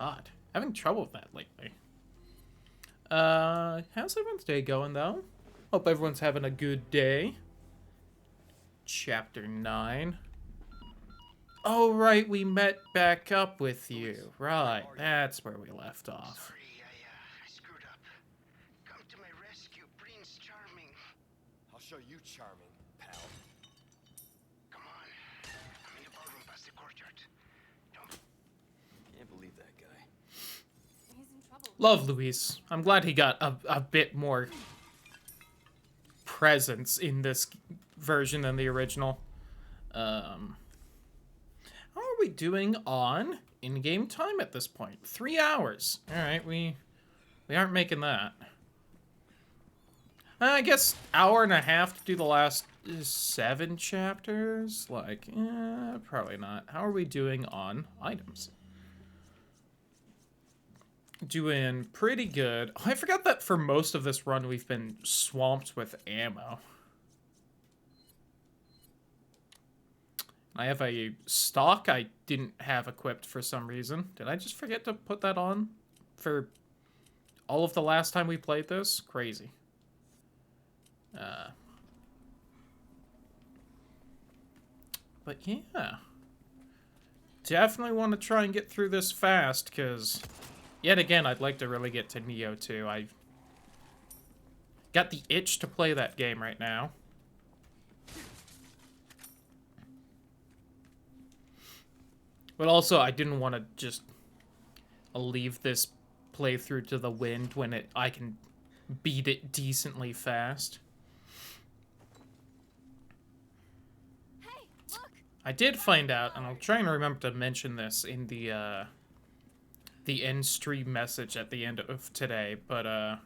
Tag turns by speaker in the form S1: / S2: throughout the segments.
S1: God, having trouble with that lately. How's everyone's day going, though? Hope everyone's having a good day. Chapter 9. Oh, right, we met back up with you. Right, that's where we left off.
S2: Sorry, I screwed up. Come to my rescue, Prince Charming.
S3: I'll show you charming, pal.
S2: Come on. I'm in the ballroom past the courtyard. Don't...
S3: Can't believe that guy.
S4: He's in trouble.
S1: Love Luis. I'm glad he got a bit more presence in this version than the original. How are we doing on in-game time at this point? 3 hours. Alright, we aren't making that. I guess hour and a half to do the last 7 chapters? Like, probably not. How are we doing on items? Doing pretty good. Oh, I forgot that for most of this run we've been swamped with ammo. I have a stock I didn't have equipped for some reason. Did I just forget to put that on for all of the last time we played this? Crazy. But yeah. Definitely want to try and get through this fast, because yet again, I'd like to really get to Neo 2. I've got the itch to play that game right now. But also, I didn't want to just leave this playthrough to the wind when I can beat it decently fast.
S4: Hey, look!
S1: I did find out, and I'll try and remember to mention this in the end stream message at the end of today, but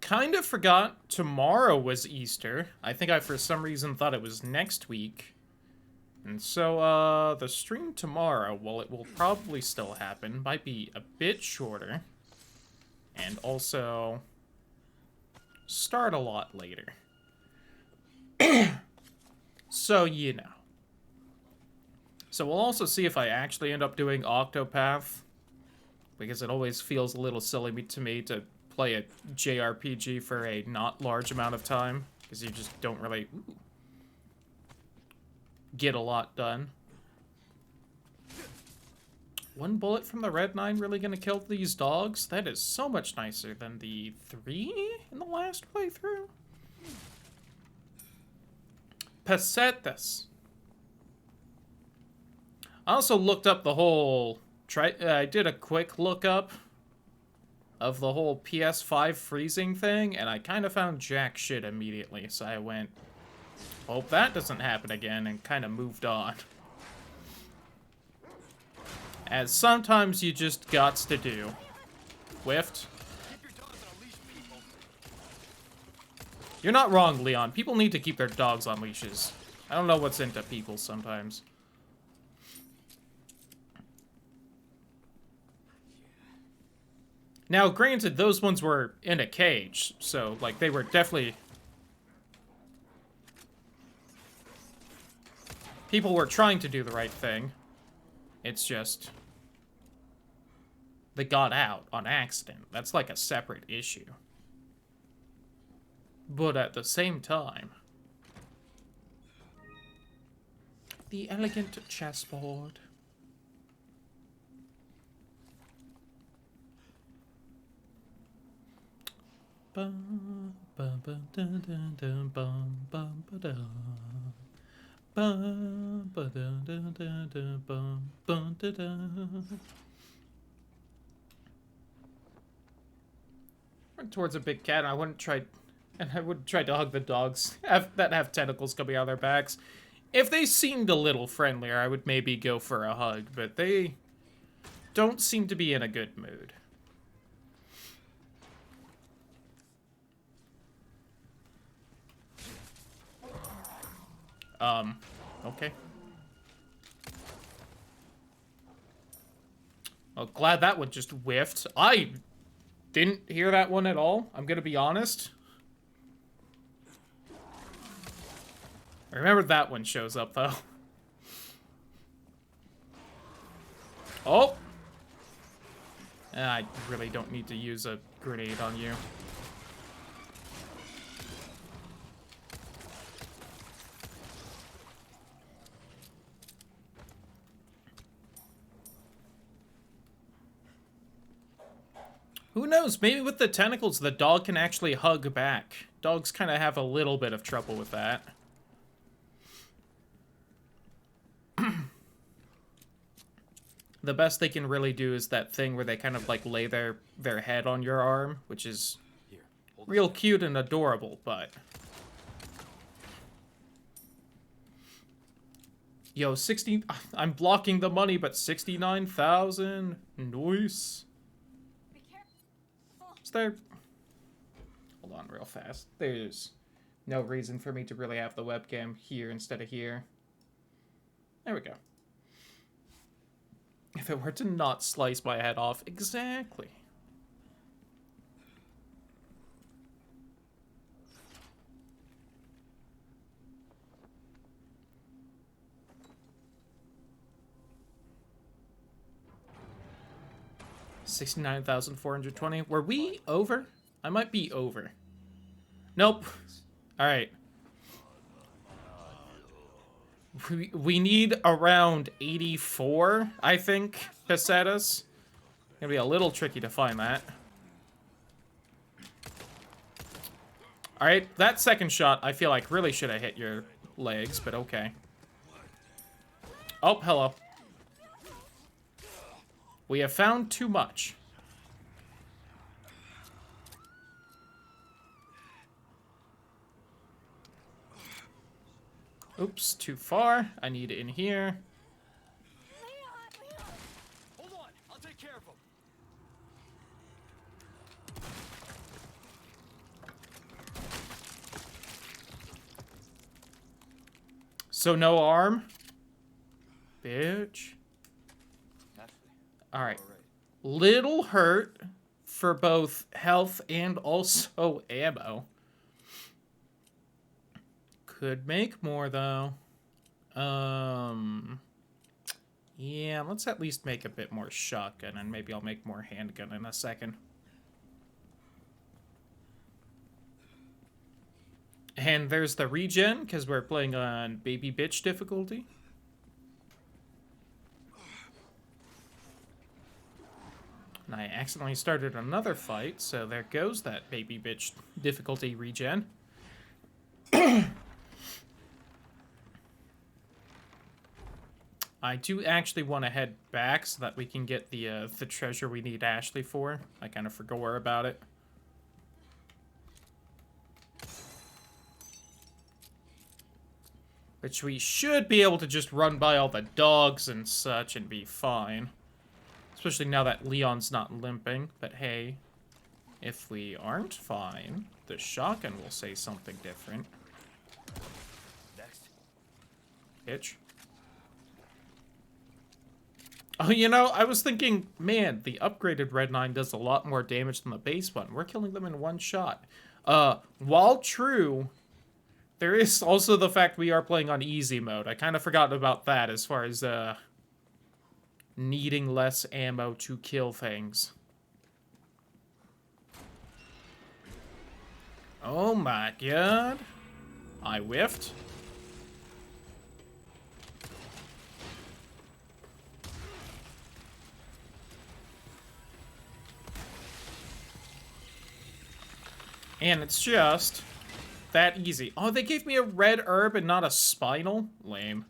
S1: kind of forgot tomorrow was Easter. I think I for some reason thought it was next week. And so, the stream tomorrow, well, it will probably still happen, might be a bit shorter, and also start a lot later. So, you know. So we'll also see if I actually end up doing Octopath, because it always feels a little silly to me to play a JRPG for a not large amount of time, because you just don't really... get a lot done. 1 bullet from the Red 9 really gonna kill these dogs? That is so much nicer than the 3 in the last playthrough. Pesetas. I also looked up the whole... I did a quick lookup of the whole PS5 freezing thing, and I kind of found jack shit immediately, so I went... hope that doesn't happen again, and kind of moved on. As sometimes you just gots to do. Whiffed. You're not wrong, Leon. People need to keep their dogs on leashes. I don't know what's into people sometimes. Now, granted, those ones were in a cage, so, like, they were definitely... people were trying to do the right thing. It's just... they got out on accident. That's like a separate issue. But at the same time... the elegant chessboard. Bum, bum, bum, dun, dun, dun, bum, bum, ba-da. Bum, ba-dun, dun, dun, dun, bum, bum, da-da. Went towards a big cat, and I wouldn't try to hug the dogs that have tentacles coming out of their backs. If they seemed a little friendlier, I would maybe go for a hug, but they don't seem to be in a good mood. Okay. Well, glad that one just whiffed. I didn't hear that one at all, I'm gonna be honest. I remember that one shows up, though. Oh! I really don't need to use a grenade on you. Who knows? Maybe with the tentacles, the dog can actually hug back. Dogs kind of have a little bit of trouble with that. The best they can really do is that thing where they kind of like lay their head on your arm, which is
S3: Here, hold
S1: real cute and adorable, but... Yo, 60... I'm blocking the money, but 69,000? Nice.
S4: Be careful.
S1: Is there... Hold on real fast. There's no reason for me to really have the webcam here instead of here. There we go. If it were to not slice my head off, exactly. $69,420. Were we over? I might be over. Nope. All right. We need around 84, I think, pesetas. Gonna be a little tricky to find that. All right, that second shot, I feel like really should have hit your legs, but okay. Oh, hello. We have found too much. Oops, too far. I need it in here.
S3: Hold on, I'll take care of him.
S1: So no arm? Bitch. Alright. Little hurt for both health and also ammo. Could make more, though. Yeah, let's at least make a bit more shotgun, and maybe I'll make more handgun in a second. And there's the regen, because we're playing on baby bitch difficulty. And I accidentally started another fight, so there goes that baby bitch difficulty regen. I do actually want to head back so that we can get the treasure we need Ashley for. I kind of forgot about it. Which we should be able to just run by all the dogs and such and be fine. Especially now that Leon's not limping. But hey, if we aren't fine, the shotgun will say something different.
S3: Next.
S1: Bitch. Oh, you know, I was thinking, man, the upgraded Red 9 does a lot more damage than the base one. We're killing them in one shot. While true, there is also the fact we are playing on easy mode. I kind of forgot about that as far as, needing less ammo to kill things. Oh my god. I whiffed. And it's just that easy. Oh, they gave me a red herb and not a spinal? Lame.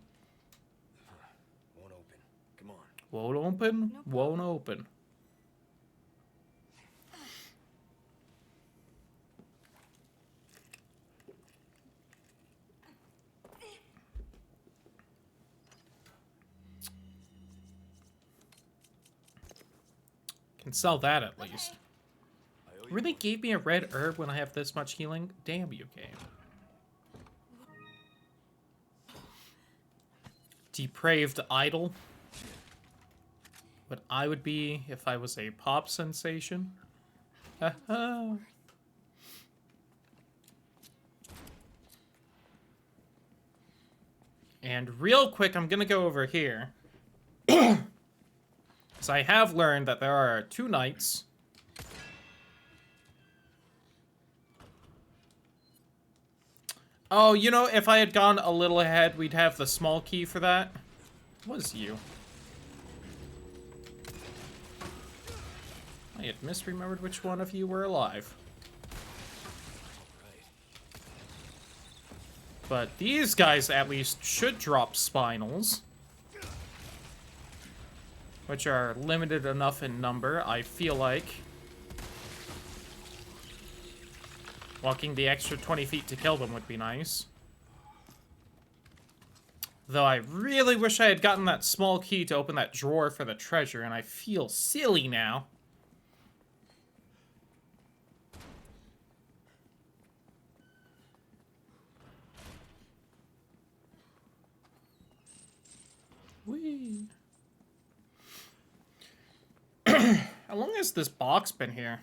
S3: Won't open. Come on.
S1: Won't open? Won't open. Can sell that at least. Really gave me a red herb when I have this much healing? Damn you, game. Depraved idol. What I would be if I was a pop sensation. Haha. And real quick, I'm gonna go over here. So I have learned that there are 2 knights. Oh, you know, if I had gone a little ahead, we'd have the small key for that. What was you? I had misremembered which one of you were alive. But these guys at least should drop spinals. Which are limited enough in number, I feel like. Walking the extra 20 feet to kill them would be nice. Though I really wish I had gotten that small key to open that drawer for the treasure, and I feel silly now. Whee! How long has this box been here?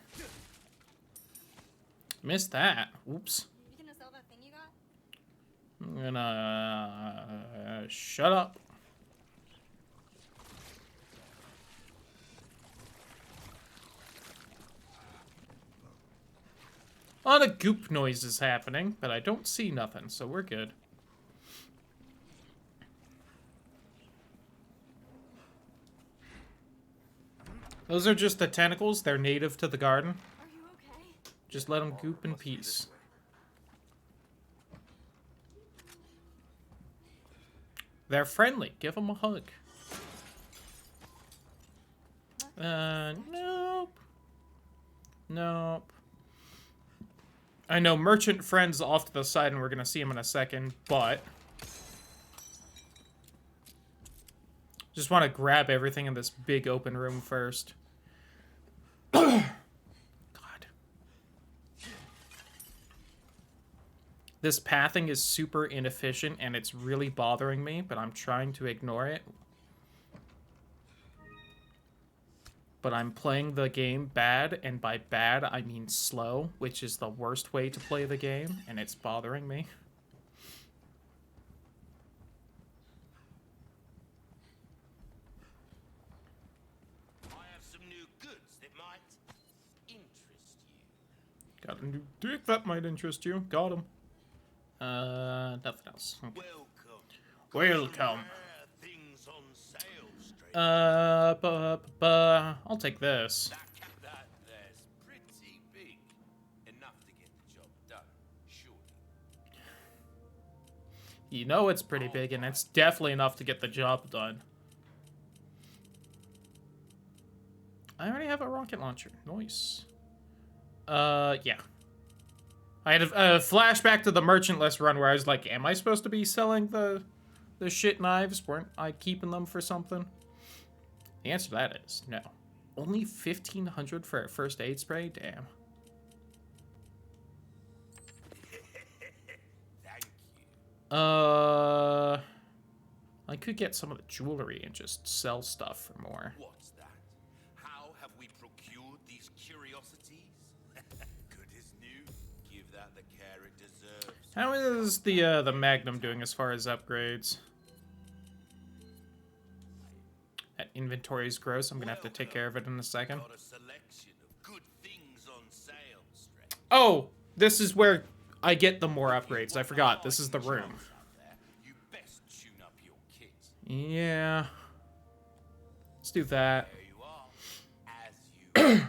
S1: Missed that. Oops.
S4: You gonna sell that thing you got?
S1: I'm gonna... shut up. A lot of goop noises happening, but I don't see nothing, so we're good. Those are just the tentacles. They're native to the garden.
S4: Are you okay?
S1: Just let them goop in peace. They're friendly. Give them a hug. Nope. Nope. I know merchant friends off to the side, and we're gonna see him in a second, but... just want to grab everything in this big open room first. God. This pathing is super inefficient, and it's really bothering me, but I'm trying to ignore it. But I'm playing the game bad, and by bad, I mean slow, which is the worst way to play the game, and it's bothering me.
S2: I have some new goods that might interest you.
S1: Got a new dick that might interest you. Got him. Nothing else. Okay. Welcome.
S2: Rare things on sale, stranger.
S1: I'll take this.
S2: That there's pretty big. Enough to get the job done, surely.
S1: You know it's pretty big, and it's definitely enough to get the job done. I already have a rocket launcher. Nice. Yeah. I had a flashback to the merchantless run where I was like, am I supposed to be selling the shit knives? Weren't I keeping them for something? The answer to that is no. Only 1,500 for a first aid spray? Damn.
S2: Thank you.
S1: I could get some of the jewelry and just sell stuff for more.
S2: What's that? How have we procured these curiosities? Good as new. Give that the care it deserves.
S1: How is the Magnum doing as far as upgrades? That inventory is gross. I'm gonna have to take care of it in a second.
S2: Got a selection of good things on sale, stranger.
S1: Oh, this is where I get the more upgrades. I forgot. This is the room.
S2: You best tune up your kit.
S1: Yeah. Let's do that.
S2: There you are. As you wished.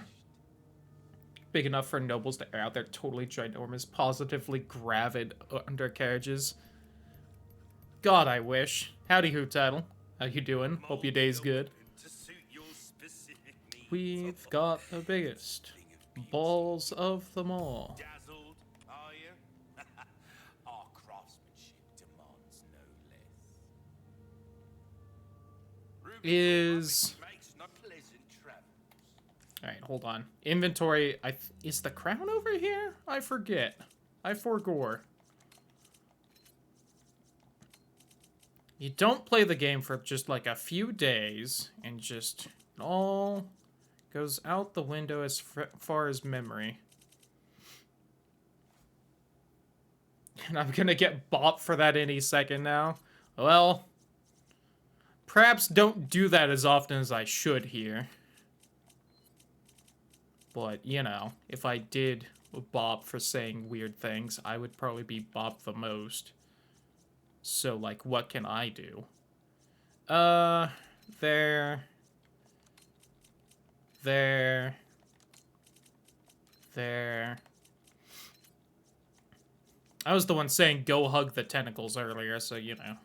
S1: Big enough for nobles to air out their totally ginormous, positively gravid undercarriages. God, I wish. Howdy, Who Title. How you doing? Hope your day's good.
S2: To suit your specific needs.
S1: We've got the biggest balls of them all.
S2: Dazzled, are you? Our craftsmanship demands no less.
S1: Is...
S2: Makes no pleasant travels.
S1: Alright, hold on. Inventory, is the crown over here? I forget. I forgore. You don't play the game for just like a few days, and just it all goes out the window as far as memory. And I'm gonna get bopped for that any second now. Well, perhaps don't do that as often as I should here. But, you know, if I did bop for saying weird things, I would probably be bop the most. So, like, what can I do? There. There. There. I was the one saying go hug the tentacles earlier, so you know.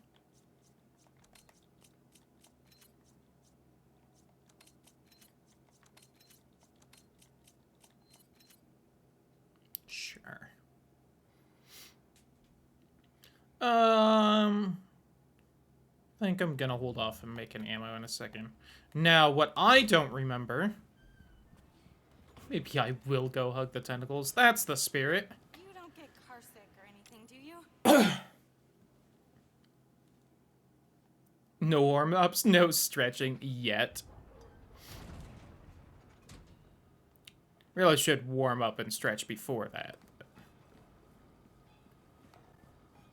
S1: Sure. I think I'm gonna hold off and make an ammo in a second. Now, what I don't remember... Maybe I will go hug the tentacles. That's the spirit.
S4: You don't get car sick or anything, do you?
S1: No warm-ups, no stretching yet. Really should warm up and stretch before that.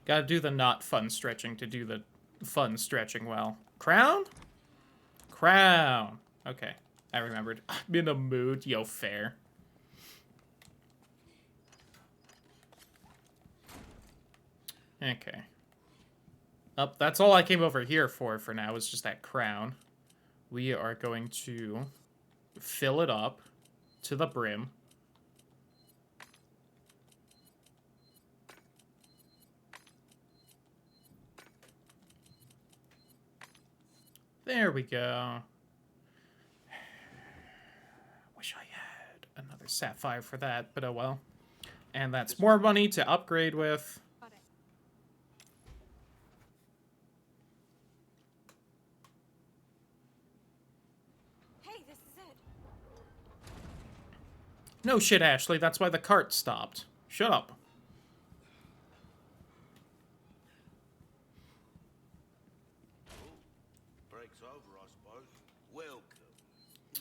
S1: Gotta do the not fun stretching to do the fun stretching well. Crown? Crown. Okay, I remembered. I'm in a mood. Yo, fair. Okay. Up, that's all I came over here for now, is just that crown. We are going to fill it up to the brim. There we go. Wish I had another sapphire for that, but oh well. And that's more money to upgrade with.
S4: Got it. Hey, this is it.
S1: No shit, Ashley, that's why the cart stopped. Shut up.
S2: Breaks over, I suppose. Welcome.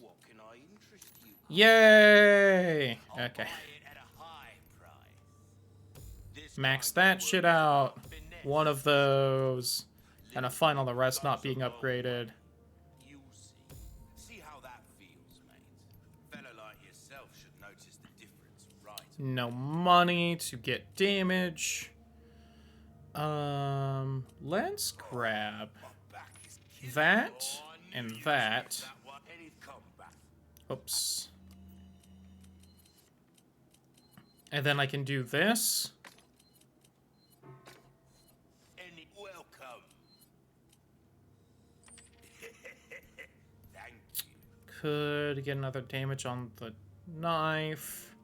S2: What can I interest you?
S1: Yay!
S2: I'll
S1: Okay.
S2: buy it at a high price. This
S1: Max
S2: kind of
S1: that shit
S2: work is
S1: out.
S2: finesse.
S1: One of those. And a final, the rest not being upgraded.
S2: You see. See how that feels, mate. Fella like yourself should notice the difference, right?
S1: No money to get damage. Let's grab
S2: My back is killing
S1: that
S2: me. Oh, I
S1: and
S2: knew you'd
S1: that.
S2: take that one. Any'd come back.
S1: Oops. And then I can do this.
S2: Any welcome. Thank you.
S1: Could get another damage on the knife.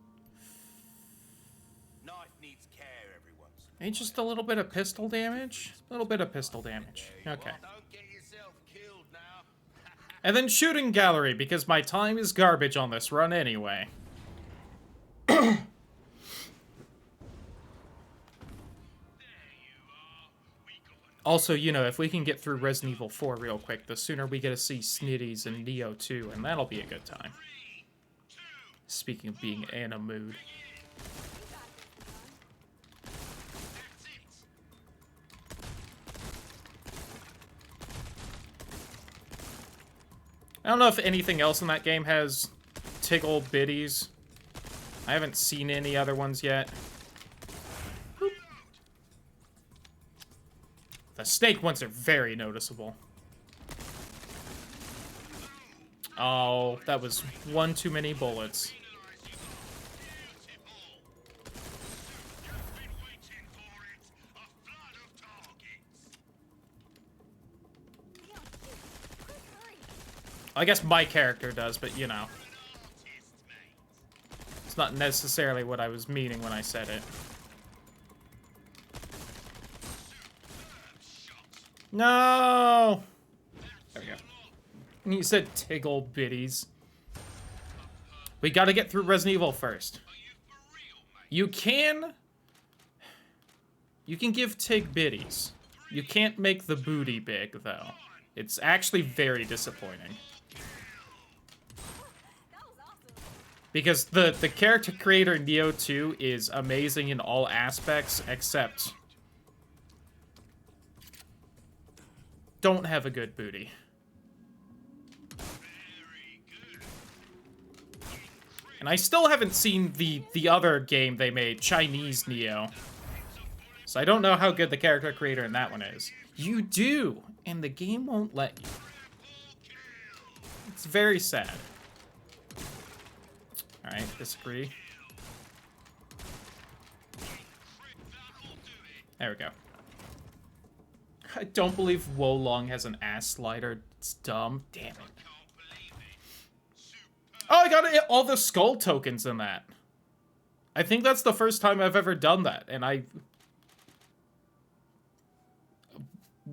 S2: Knife needs care every once in a
S1: Maybe just a little bit of pistol damage? A little bit of pistol damage. Okay.
S2: while. Don't get yourself killed now.
S1: And then shooting gallery, because my time is garbage on this run anyway. Also, you know, if we can get through Resident Evil 4 real quick, the sooner we get to see Snitties and Neo 2, and that'll be a good time. Speaking of being in a mood. I don't know if anything else in that game has tickle biddies. I haven't seen any other ones yet. Boop. The snake ones are very noticeable. Oh, that was one too many bullets. I guess my character does, but you know. It's not necessarily what I was meaning when I said it. No! There we go. And you said tickle biddies. We gotta get through Resident Evil first. You can give Tig biddies. You can't make the booty big, though. It's actually very disappointing. Because the character creator Neo 2 is amazing in all aspects except don't have a good booty. And I still haven't seen the other game they made, Chinese Neo. So I don't know how good the character creator in that one is. You do, and the game won't let you. It's very sad. Alright, disagree. There we go. I don't believe Wolong has an ass slider. It's dumb. Damn it. Oh, I got all the skull tokens in that. I think that's the first time I've ever done that, and I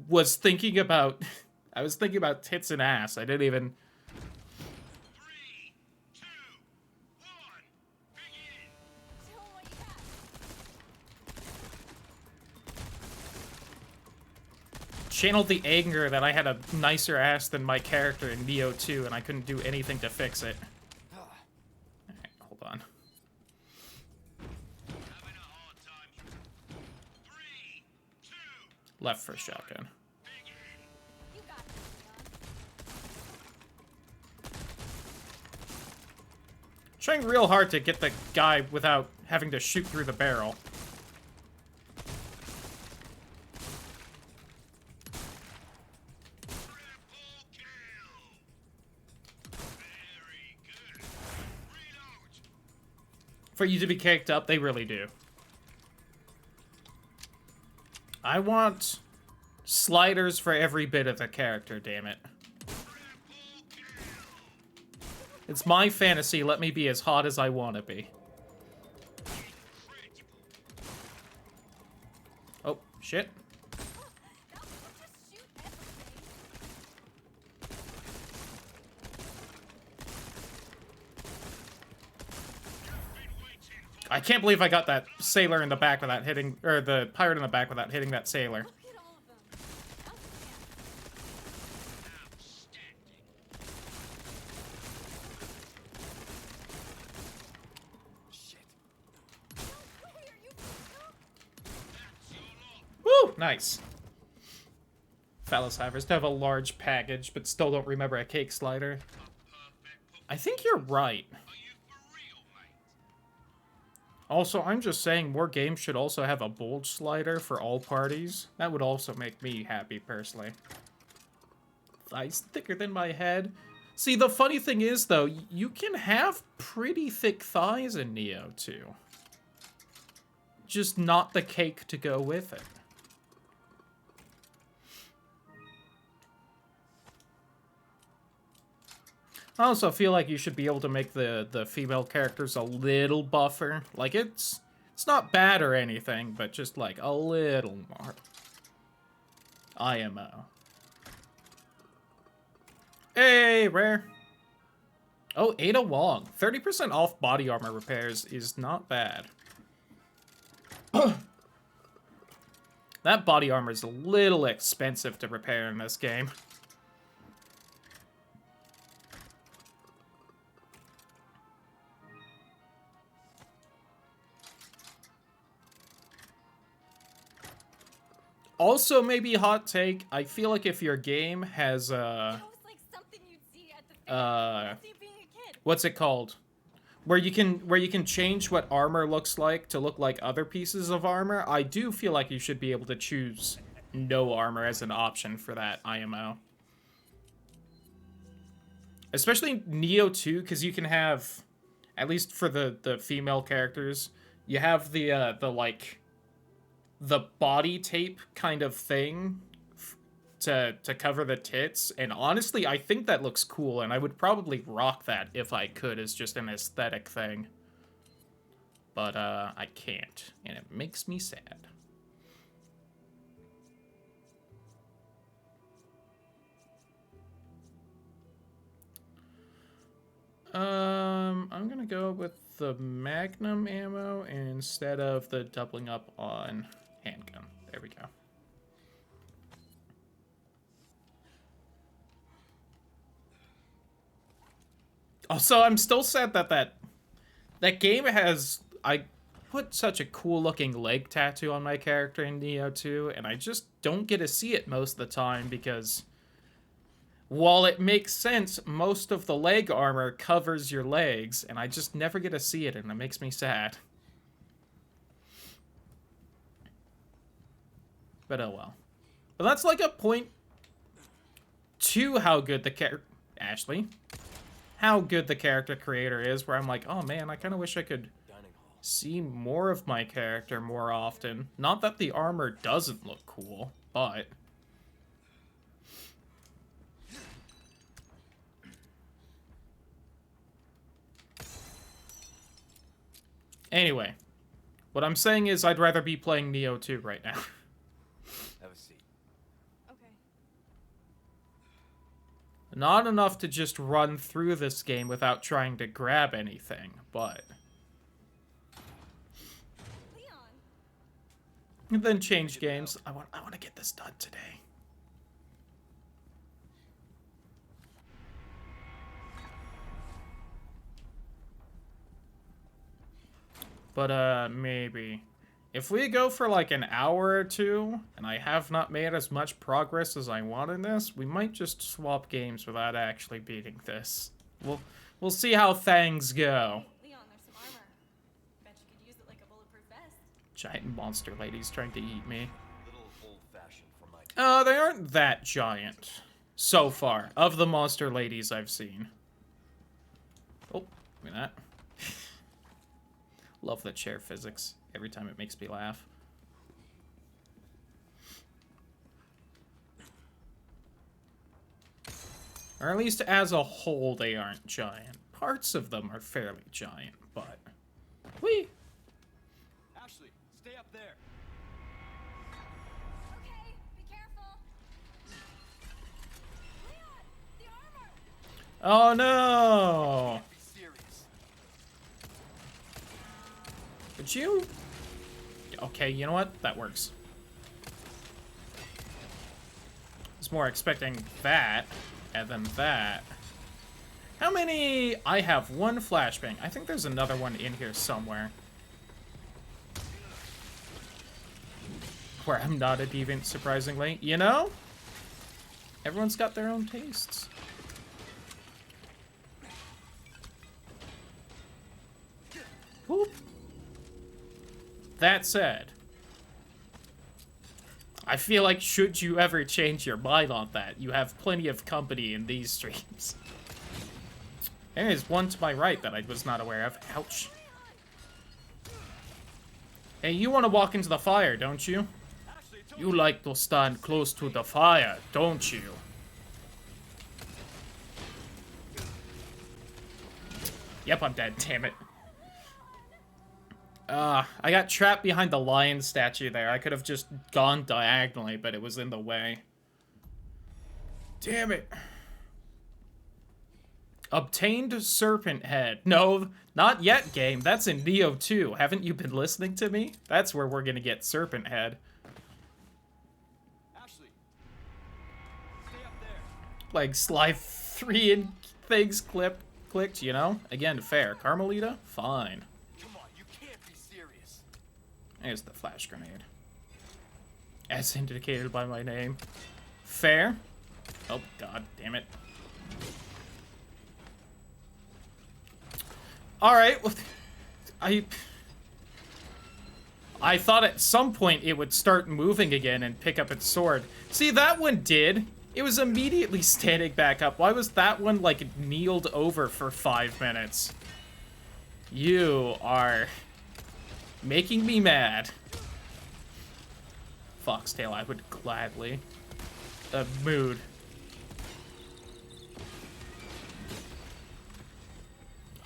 S1: was thinking about tits and ass. I didn't even.
S2: 3, 2, 1, begin.
S4: Show 'em what you got.
S1: Channeled the anger that I had a nicer ass than my character in Neo 2, and I couldn't do anything to fix it. Alright, hold on.
S2: Having a hard time. 3, 2,
S1: Left for shotgun.
S2: begin.
S4: You got it, Leon.
S1: Trying real hard to get the guy without having to shoot through the barrel.
S2: Triple kill. Very good. Reload.
S1: For you to be caked up, they really do. I want sliders for every bit of the character, damn it. It's my fantasy, let me be as hot as I want to be. Oh, shit.
S4: Now just shoot everything.
S1: I can't believe I got that sailor in the back without hitting, or the pirate in the back without hitting that sailor.
S4: Look at all of them.
S3: Shit.
S4: Where are you from?
S1: Woo! Nice. Phallus Havers to have a large package, but still don't remember a cake slider. I think you're right.
S2: Are you for real, mate?
S1: Also, I'm just saying more games should also have a bulge slider for all parties. That would also make me happy, personally. Thighs thicker than my head. See, the funny thing is, though, you can have pretty thick thighs in Neo 2. Just not the cake to go with it. I also feel like you should be able to make the female characters a little buffer. Like, it's not bad or anything, but just, like, a little more. IMO. Hey, rare. Oh, Ada Wong. 30% off body armor repairs is not bad. That body armor is a little expensive to repair in this game. Also, maybe hot take, I feel like if your game has,
S4: That was like something you'd see at the fair. Fancy being a kid.
S1: what's it called? Where you can change what armor looks like to look like other pieces of armor. I do feel like you should be able to choose no armor as an option for that IMO. Especially Neo 2, because you can have, at least for the female characters, you have the like, the body tape kind of thing to cover the tits, and honestly, I think that looks cool, and I would probably rock that if I could as just an aesthetic thing. But, I can't, and it makes me sad. I'm gonna go with the Magnum ammo instead of the doubling up on handgun. There we go. Also, I'm still sad that that game has... put such a cool looking leg tattoo on my character in Neo 2, and I just don't get to see it most of the time because while it makes sense, most of the leg armor covers your legs, and I just never get to see it, and it makes me sad. But oh well. But that's like a point to how good the Ashley. How good the character creator is, where I'm like, oh man, I kind of wish I could see more of my character more often. Not that the armor doesn't look cool, but... Anyway, what I'm saying is I'd rather be playing Neo 2 right now.
S3: Have a seat.
S4: Okay.
S1: Not enough to just run through this game without trying to grab anything, but...
S4: Leon.
S1: And then change games. I want to get this done today. But, maybe. If we go for like an hour or two, and I have not made as much progress as I want in this, we might just swap games without actually beating this. We'll see how things go.
S4: Leon, there's some armor. Bet you could use it like a bulletproof vest.
S1: Giant monster ladies trying to eat me.
S3: Little old-fashioned for my
S1: They aren't that giant. So far, of the monster ladies I've seen. Oh, look at that. Love the chair physics. Every time it makes me laugh. Or at least as a whole, they aren't giant. Parts of them are fairly giant, but... Whee!
S3: Ashley, stay up there.
S4: Okay, be careful. Leon, the armor.
S1: Oh no!
S3: Be serious.
S1: Would you... Okay, you know what? That works. I was more expecting that, and then that. How many... I have one flashbang. I think there's another one in here somewhere. Where I'm not a deviant, surprisingly. You know? Everyone's got their own tastes. Whoop. That said, I feel like should you ever change your mind on that, you have plenty of company in these streams. And there's one to my right that I was not aware of. Ouch. Hey, you want to walk into the fire, don't you? You like to stand close to the fire, don't you? Yep, I'm dead, damn it. I got trapped behind the lion statue there. I could have just gone diagonally, but it was in the way. Damn it. Obtained serpent head. No, not yet, game. That's in Neo 2. Haven't you been listening to me? That's where we're gonna get serpent head.
S3: Ashley, stay up there.
S1: Like, slide 3 and things clicked, you know? Again, fair. Carmelita? Fine.
S3: Come on, you can't be serious.
S1: There's the flash grenade. As indicated by my name. Fair. Oh, god damn it. Alright, well, I thought at some point it would start moving again and pick up its sword. See, that one did. It was immediately standing back up. Why was that one, like, kneeled over for 5 minutes? You are making me mad. Foxtail, I would gladly. Mood.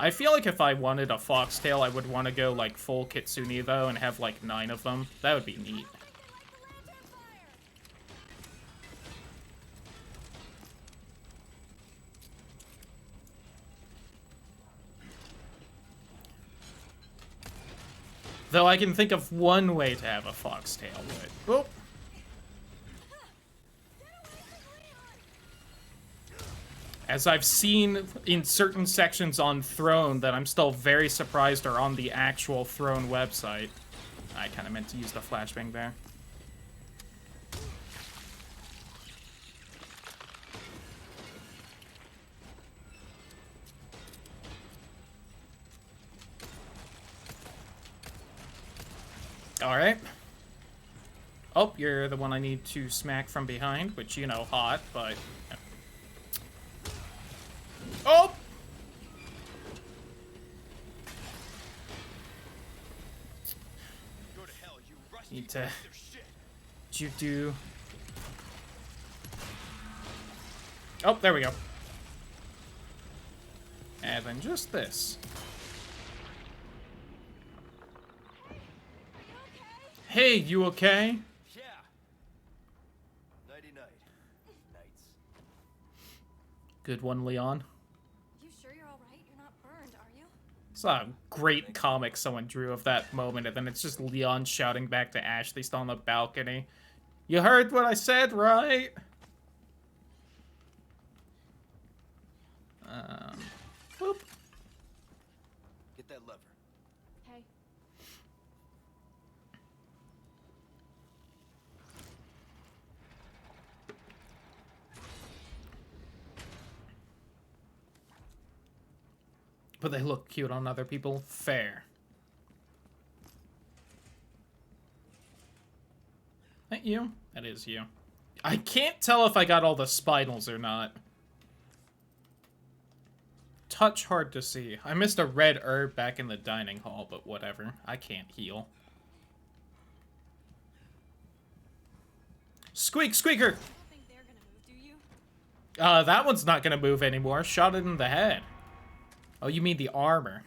S1: I feel like if I wanted a foxtail, I would want to go, like, full Kitsune, though, and have, like, 9 of them. That would be neat. Though I can think of one way to have a foxtail, but... Oh. As I've seen in certain sections on Throne that I'm still very surprised are on the actual Throne website. I kind of meant to use the flashbang there. Alright. Oh, you're the one I need to smack from behind, which, you know, hot, but... Oh!
S3: Go to hell, you rusty
S1: Need to...
S3: piece of shit.
S1: You do... Oh, there we go. And then just this. Hey, you okay?
S3: Yeah. Nighty night. Nights.
S1: Good one, Leon.
S4: You sure you're all right? You're not burned, are you?
S1: It's a great comic someone drew of that moment, and then it's just Leon shouting back to Ashley still on the balcony. You heard what I said, right? Whoop.
S3: Get that lever.
S4: Hey.
S1: But they look cute on other people. Fair. That you? That is you. I can't tell if I got all the spinals or not. Touch hard to see. I missed a red herb back in the dining hall, but whatever. I can't heal. Squeak, squeaker!
S4: You don't think they're gonna move, do you?
S1: That one's not gonna move anymore. Shot it in the head. Oh, you mean the armor.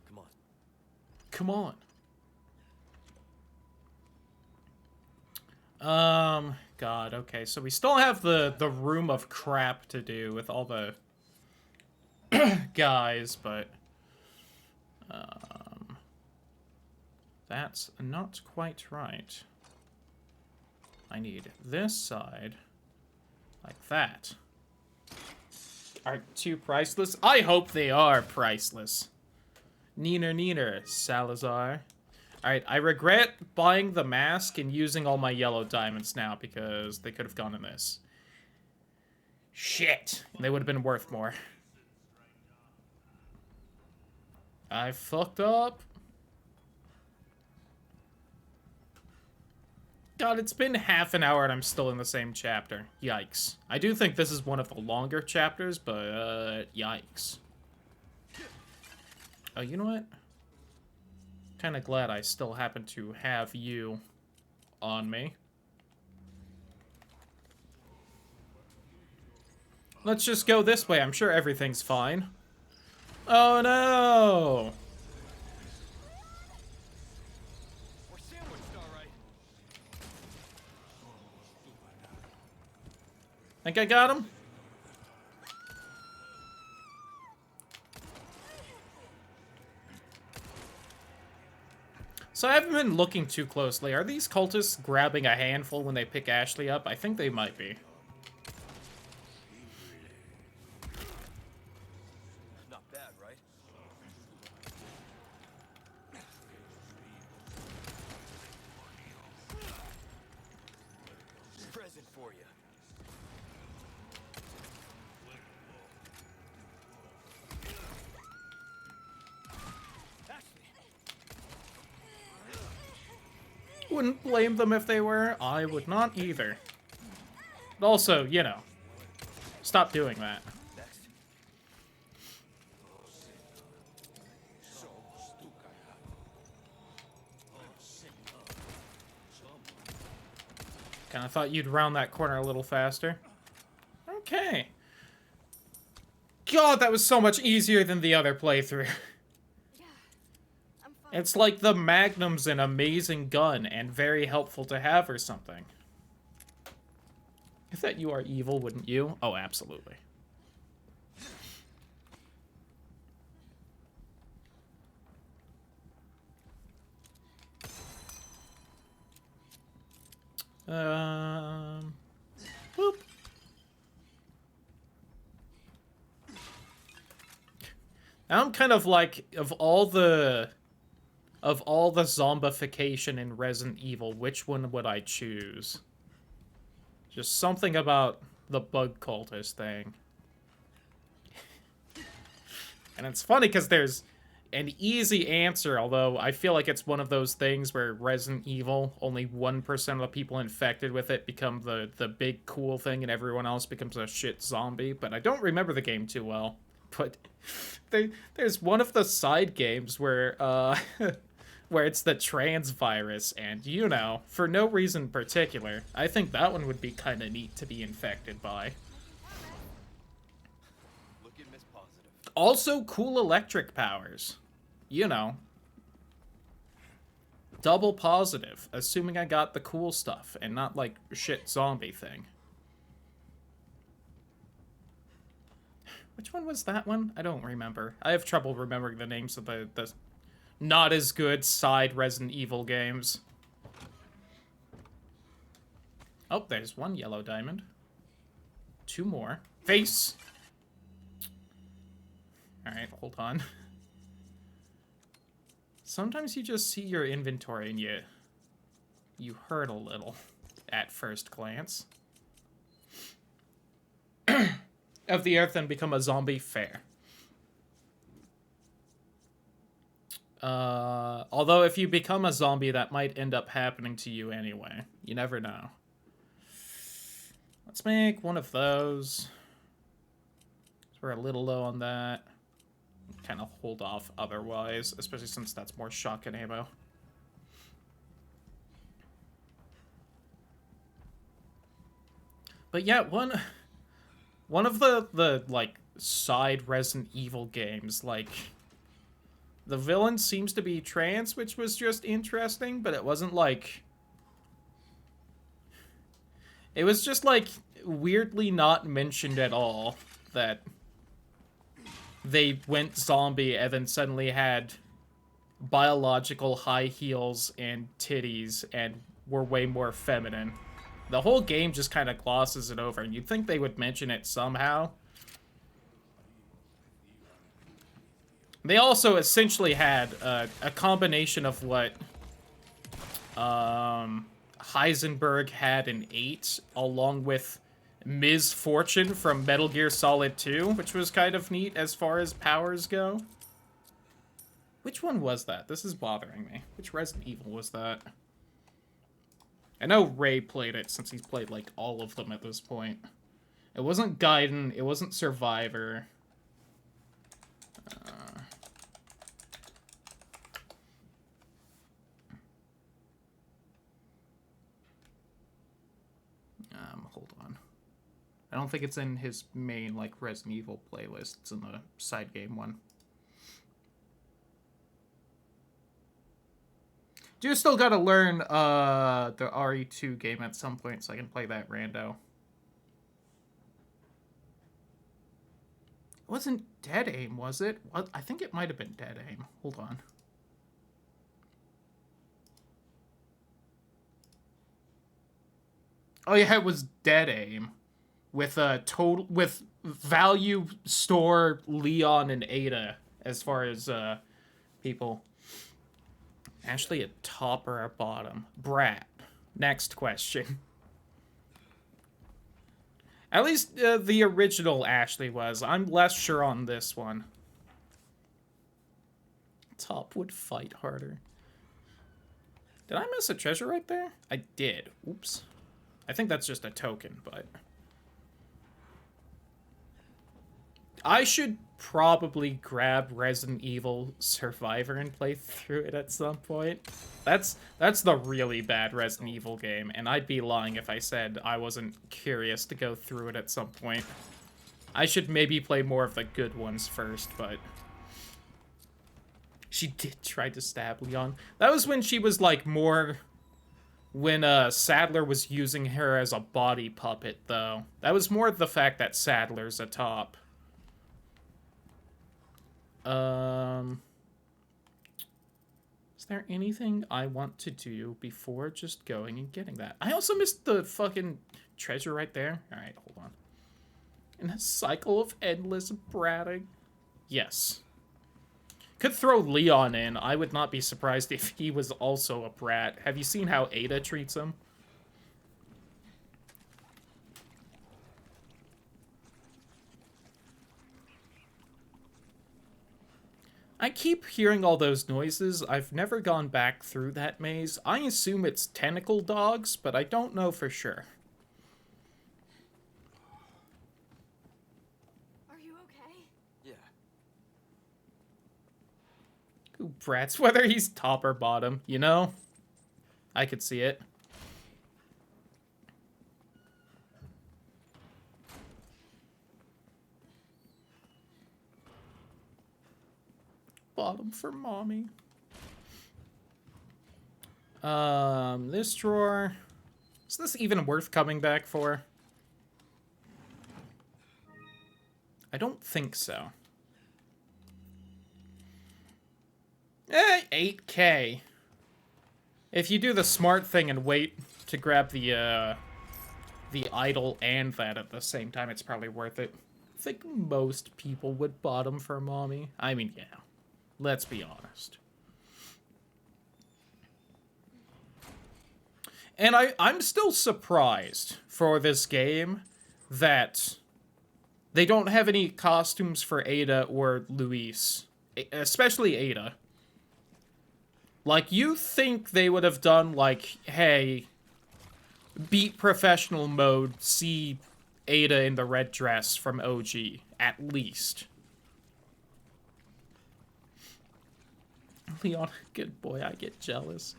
S3: Come on.
S1: Come on. God, okay, so we still have the room of crap to do with all the guys, but that's not quite right. I need this side like that. Are two priceless? I hope they are priceless. Neener, Salazar. Alright, I regret buying the mask and using all my yellow diamonds now because they could have gone in this. Shit. They would have been worth more. I fucked up. God, it's been half an hour and I'm still in the same chapter. Yikes. I do think this is one of the longer chapters, but yikes. Oh, you know what? Kind of glad I still happen to have you on me. Let's just go this way. I'm sure everything's fine. Oh no!
S3: We're sandwiched, all right.
S1: Think I got him? So I haven't been looking too closely. Are these cultists grabbing a handful when they pick Ashley up? I think they might be.
S3: Not bad, right? Present for you.
S1: Wouldn't blame them if they were. I would not either. But also, you know, stop doing that.
S3: Next.
S1: Kind of thought you'd round that corner a little faster. Okay. God, that was so much easier than the other playthrough.
S4: Yeah. I'm fine.
S1: It's like the Magnum's an amazing gun and very helpful to have or something. If that you are evil, wouldn't you? Oh, absolutely. Boop. I'm kind of like, of all the zombification in Resident Evil, which one would I choose? Just something about the bug cultist thing. And it's funny because there's an easy answer, although I feel like it's one of those things where Resident Evil, only 1% of the people infected with it become the big cool thing and everyone else becomes a shit zombie. But I don't remember the game too well. But there's one of the side games where where it's the trans virus, and you know, for no reason particular, I think that one would be kind of neat to be infected by.
S3: Looking Miss Positive.
S1: Also, cool electric powers. You know. Double positive, assuming I got the cool stuff and not like shit zombie thing. Which one was that one? I don't remember. I have trouble remembering the names of the not as good side Resident Evil games. Oh, there's one yellow diamond. Two more. Face! Alright, hold on. Sometimes you just see your inventory and you hurt a little at first glance. Of the earth and become a zombie, fair. Although if you become a zombie, that might end up happening to you anyway. You never know. Let's make one of those. We're a little low on that. Kind of hold off otherwise, especially since that's more shotgun ammo. But yeah, one of the like side Resident Evil games, like the villain seems to be trans, which was just interesting, but it wasn't like, it was just like weirdly not mentioned at all that they went zombie and then suddenly had biological high heels and titties and were way more feminine. The whole game just kind of glosses it over, and you'd think they would mention it somehow. They also essentially had a combination of what Heisenberg had in 8, along with Ms. Fortune from Metal Gear Solid 2, which was kind of neat as far as powers go. Which one was that? This is bothering me. Which Resident Evil was that? I know Ray played it since he's played, like, all of them at this point. It wasn't Gaiden, it wasn't Survivor. Hold on. I don't think it's in his main, like, Resident Evil playlist. It's in the side game one. Do still gotta learn the RE2 game at some point so I can play that rando. It wasn't Dead Aim, was it? What? I think it might have been Dead Aim. Hold on. Oh yeah, it was Dead Aim. With with Value Store, Leon, and Ada as far as people. Ashley at top or at bottom? Brat. Next question. At least the original Ashley was. I'm less sure on this one. Top would fight harder. Did I miss a treasure right there? I did. Oops. I think that's just a token, but... I should probably grab Resident Evil Survivor and play through it at some point. That's the really bad Resident Evil game, and I'd be lying if I said I wasn't curious to go through it at some point. I should maybe play more of the good ones first, but... She did try to stab Leon. That was when she was, like, more... When Sadler was using her as a body puppet, though. That was more the fact that Sadler's a top. Is Is there anything I want to do before just going and getting that? I also missed the fucking treasure right there. Alright, hold on. In a cycle of endless bratting. Yes. Could throw Leon in. I would not be surprised if he was also a brat. Have you seen how Ada treats him? I keep hearing all those noises. I've never gone back through that maze. I assume it's tentacle dogs, but I don't know for sure.
S4: Are you okay?
S3: Yeah.
S1: Who brats, whether he's top or bottom, you know? I could see it. Bottom for mommy. This drawer. Is this even worth coming back for? I don't think so. 8K. If you do the smart thing and wait to grab the idol and that at the same time, it's probably worth it. I think most people would bottom for mommy. I mean, yeah. Let's be honest. And I'm still surprised for this game that they don't have any costumes for Ada or Luis. Especially Ada. Like, you think they would have done, like, hey, beat professional mode, see Ada in the red dress from OG, at least. Leon, good boy, I get jealous.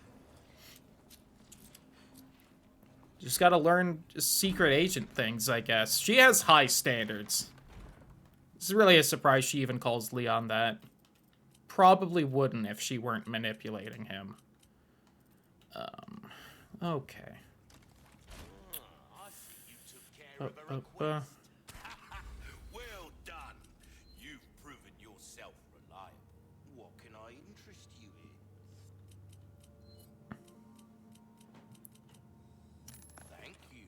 S1: Just gotta learn secret agent things, I guess. She has high standards. It's really a surprise she even calls Leon that. Probably wouldn't if she weren't manipulating him. Okay.
S2: I see you took care of the request. Well done. You've proven yourself reliable. What can I interest you in? Thank you.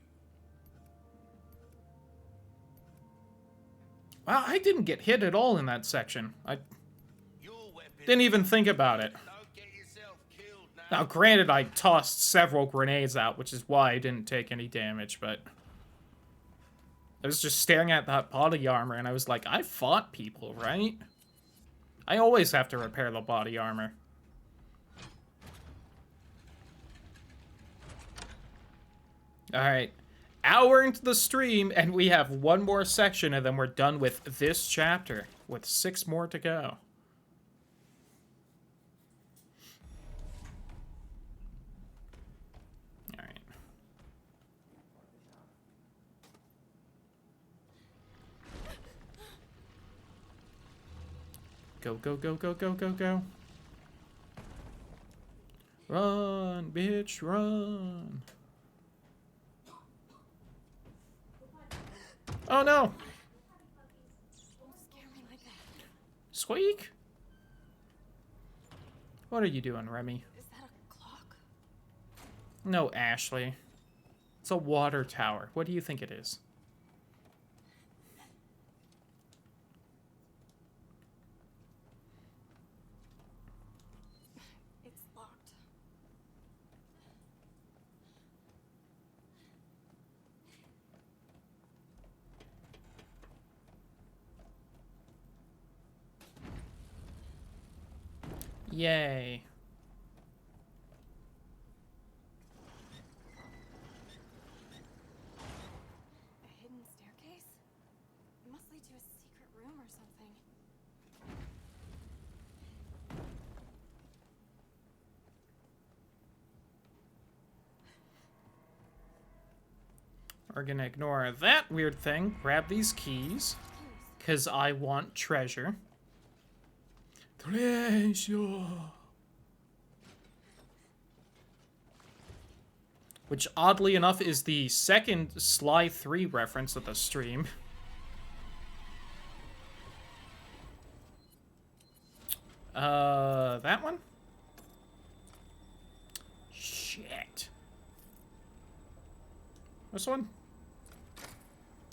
S1: Wow, I didn't get hit at all in that section. I
S2: Your weapon.
S1: didn't even think about it.
S2: Don't get yourself killed now.
S1: Now, granted, I tossed several grenades out, which is why I didn't take any damage, but I was just staring at that body armor, and I was like, I fought people, right? I always have to repair the body armor. Alright. Hour into the stream, and we have one more section, and then we're done with this chapter, with 6 more to go. Alright. Go, go, go, go, go, go, go. Run, bitch, run. Oh no!
S4: Don't scare me like that.
S1: Squeak? What are you doing, Remy?
S4: Is that a clock?
S1: No, Ashley. It's a water tower. What do you think it is?
S4: It's locked.
S1: Yay.
S4: A hidden staircase? It must lead to a secret room or something.
S1: We're gonna ignore that weird thing. Grab these keys. Because I want treasure. Treasure. Which, oddly enough, is the second Sly 3 reference of the stream. That one? This one?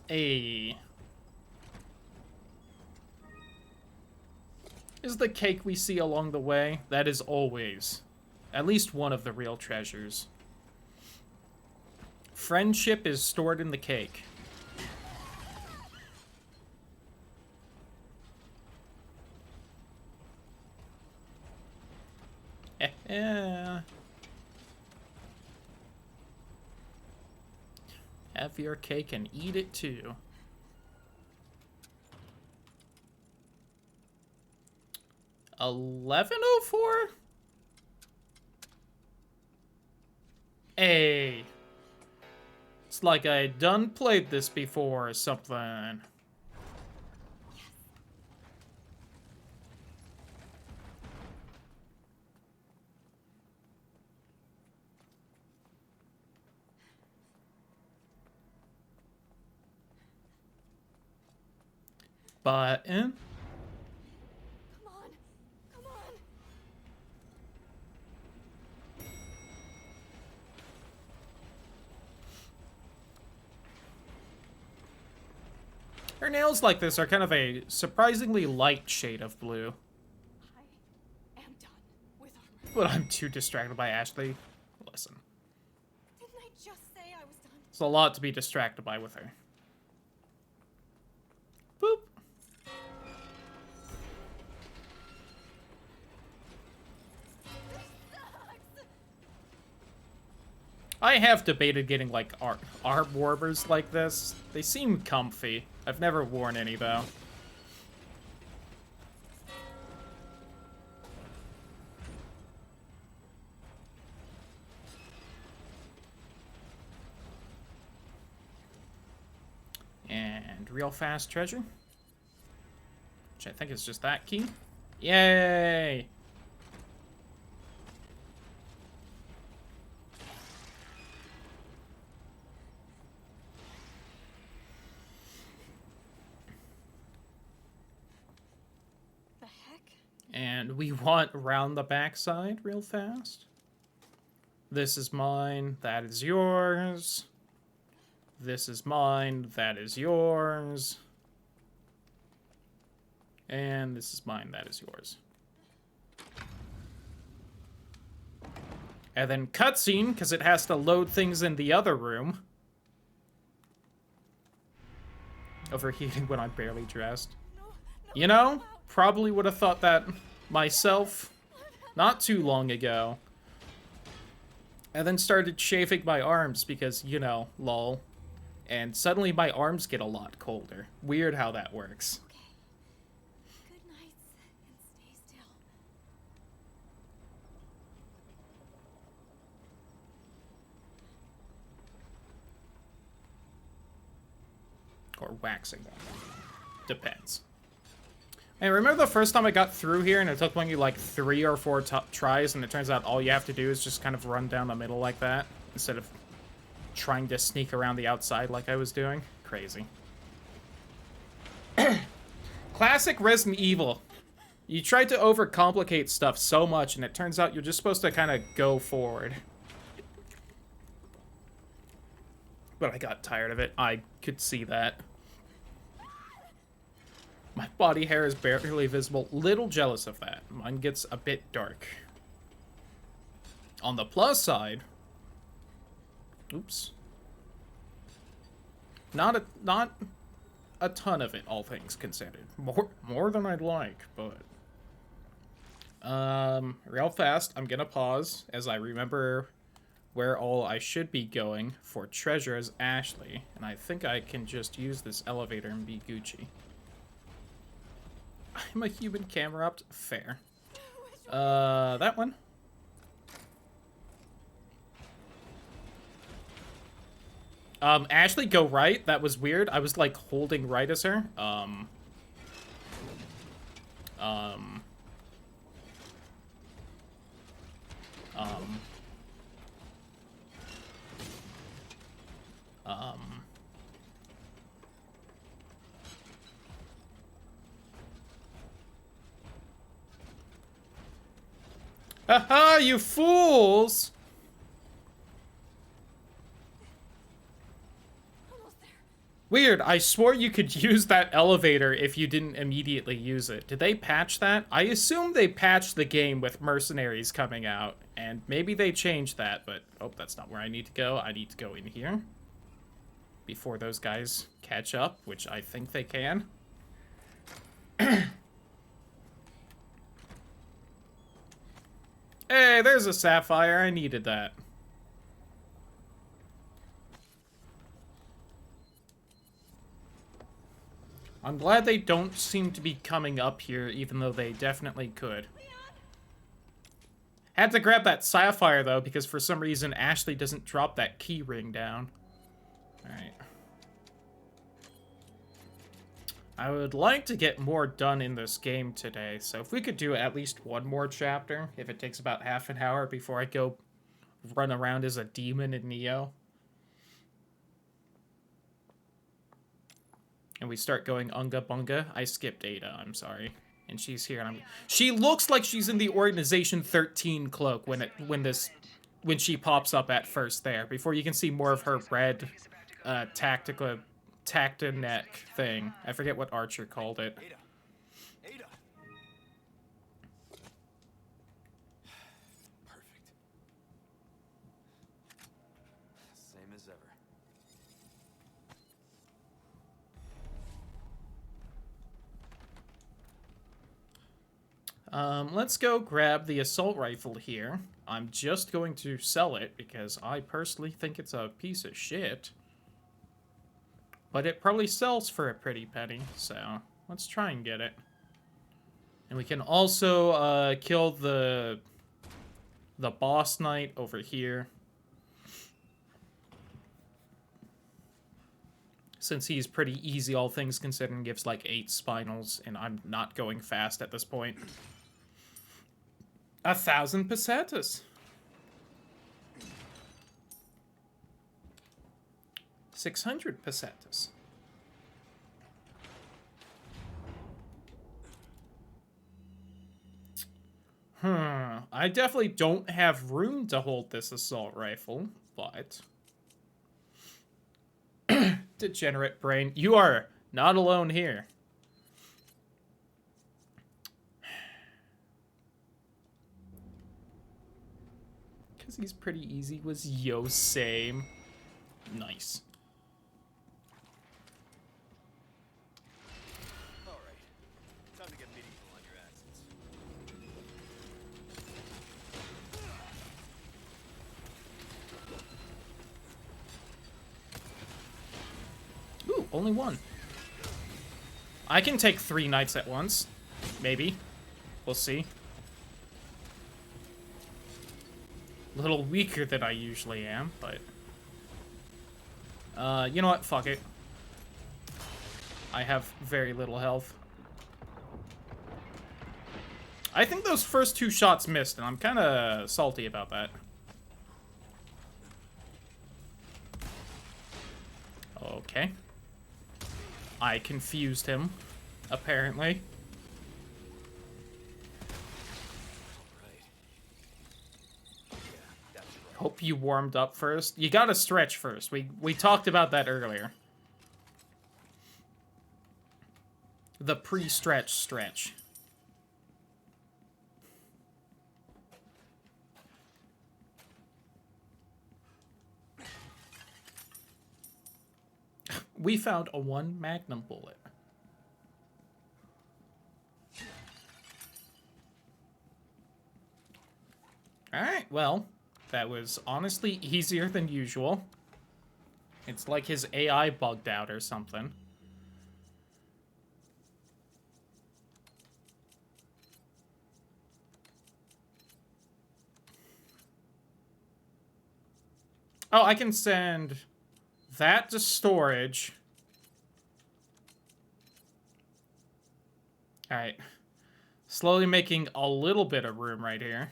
S1: A. Is the cake we see along the way? That is always at least one of the real treasures. Friendship is stored in the cake. Have your cake and eat it too. $11.04? Hey. It's like I done played this before or something. Button.
S4: Come on. Come on.
S1: Her nails like this are kind of a surprisingly light shade of blue.
S4: I am done with armor.
S1: But I'm too distracted by Ashley. Listen,
S4: Didn't I just say I was done?
S1: it's a lot to be distracted by with her. Boop. I have debated getting, like, arm warmers like this. They seem comfy. I've never worn any, though. And real fast treasure. Which I think is just that key. Yay!
S4: The heck?
S1: And we want round the backside real fast. This is mine, that is yours. This is mine, that is yours. And this is mine, that is yours. And then cutscene, because it has to load things in the other room. Overheating when I'm barely dressed. You know, probably would have thought that myself not too long ago. And then started shaving my arms because, you know, lol. And suddenly my arms get a lot colder. Weird how that works.
S4: Okay. Good nights and stay still.
S1: Or waxing them. Depends. And remember the first time I got through here and it took me like 3 or 4 tries and it turns out all you have to do is just kind of run down the middle like that instead of trying to sneak around the outside like I was doing? Crazy. Classic Resident Evil. You try to overcomplicate stuff so much and it turns out you're just supposed to kind of go forward. But I got tired of it. I could see that. My body hair is barely visible. Little jealous of that. Mine gets a bit dark. On the plus side... Oops. Not a ton of it, all things considered. More than I'd like, but... real fast, I'm gonna pause as I remember where all I should be going for treasure as Ashley. And I think I can just use this elevator and be Gucci. I'm a human camera up. Fair. That one. Ashley, go right. That was weird. I was, like, holding right as her. Haha, you fools! Weird, I swore you could use that elevator if you didn't immediately use it. Did they patch that? I assume they patched the game with mercenaries coming out, and maybe they changed that, but... Oh, that's not where I need to go. I need to go in here before those guys catch up, which I think they can. Hey, there's a sapphire. I needed that. I'm glad they don't seem to be coming up here, even though they definitely could. Had to grab that sapphire, though, because for some reason Ashley doesn't drop that key ring down. Alright. I would like to get more done in this game today, so if we could do at least one more chapter, if it takes about half an hour before I go run around as a demon in Neo. And we start going unga bunga. I skipped Ada, I'm sorry. And she's here, and she looks like she's in the Organization 13 cloak when she pops up at first there, before you can see more of her red tactineck thing. I forget what Archer called it.
S3: Ada. Ada. Perfect. Same as ever.
S1: Let's go grab the assault rifle here. I'm just going to sell it because I personally think it's a piece of shit. But it probably sells for a pretty penny, so let's try and get it. And we can also kill the boss knight over here. Since he's pretty easy, all things considered, gives like 8 spinals, and I'm not going fast at this point. 1,000 pesetas. 600 pesetas. I definitely don't have room to hold this assault rifle, but... Degenerate brain. You are not alone here. Because he's pretty easy was yo same. Nice.
S3: All right. Time to get medieval on your accents.
S1: Ooh, only one. I can take 3 knights at once. Maybe. We'll see. A little weaker than I usually am, but... you know what? Fuck it. I have very little health. I think those first 2 shots missed, and I'm kind of salty about that. Okay. I confused him, apparently. Hope you warmed up first. You gotta stretch first. We talked about that earlier. The pre-stretch stretch. We found a 1 magnum bullet. Alright, well, that was honestly easier than usual. It's like his AI bugged out or something. Oh, I can send that to storage. Alright. Slowly making a little bit of room right here.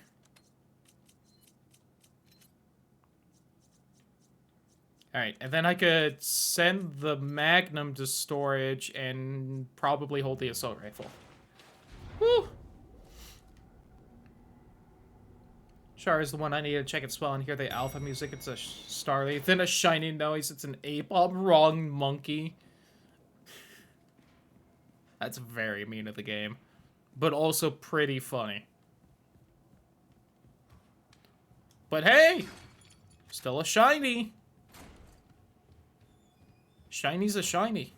S1: Alright, and then I could send the Magnum to storage and probably hold the assault rifle. Woo! Char is the one I need to check its spell and hear the alpha music. It's a starly, then a shiny noise. It's an ape. I'm wrong, monkey. That's very mean of the game. But also pretty funny. But hey! Still a shiny. Shiny's a shiny.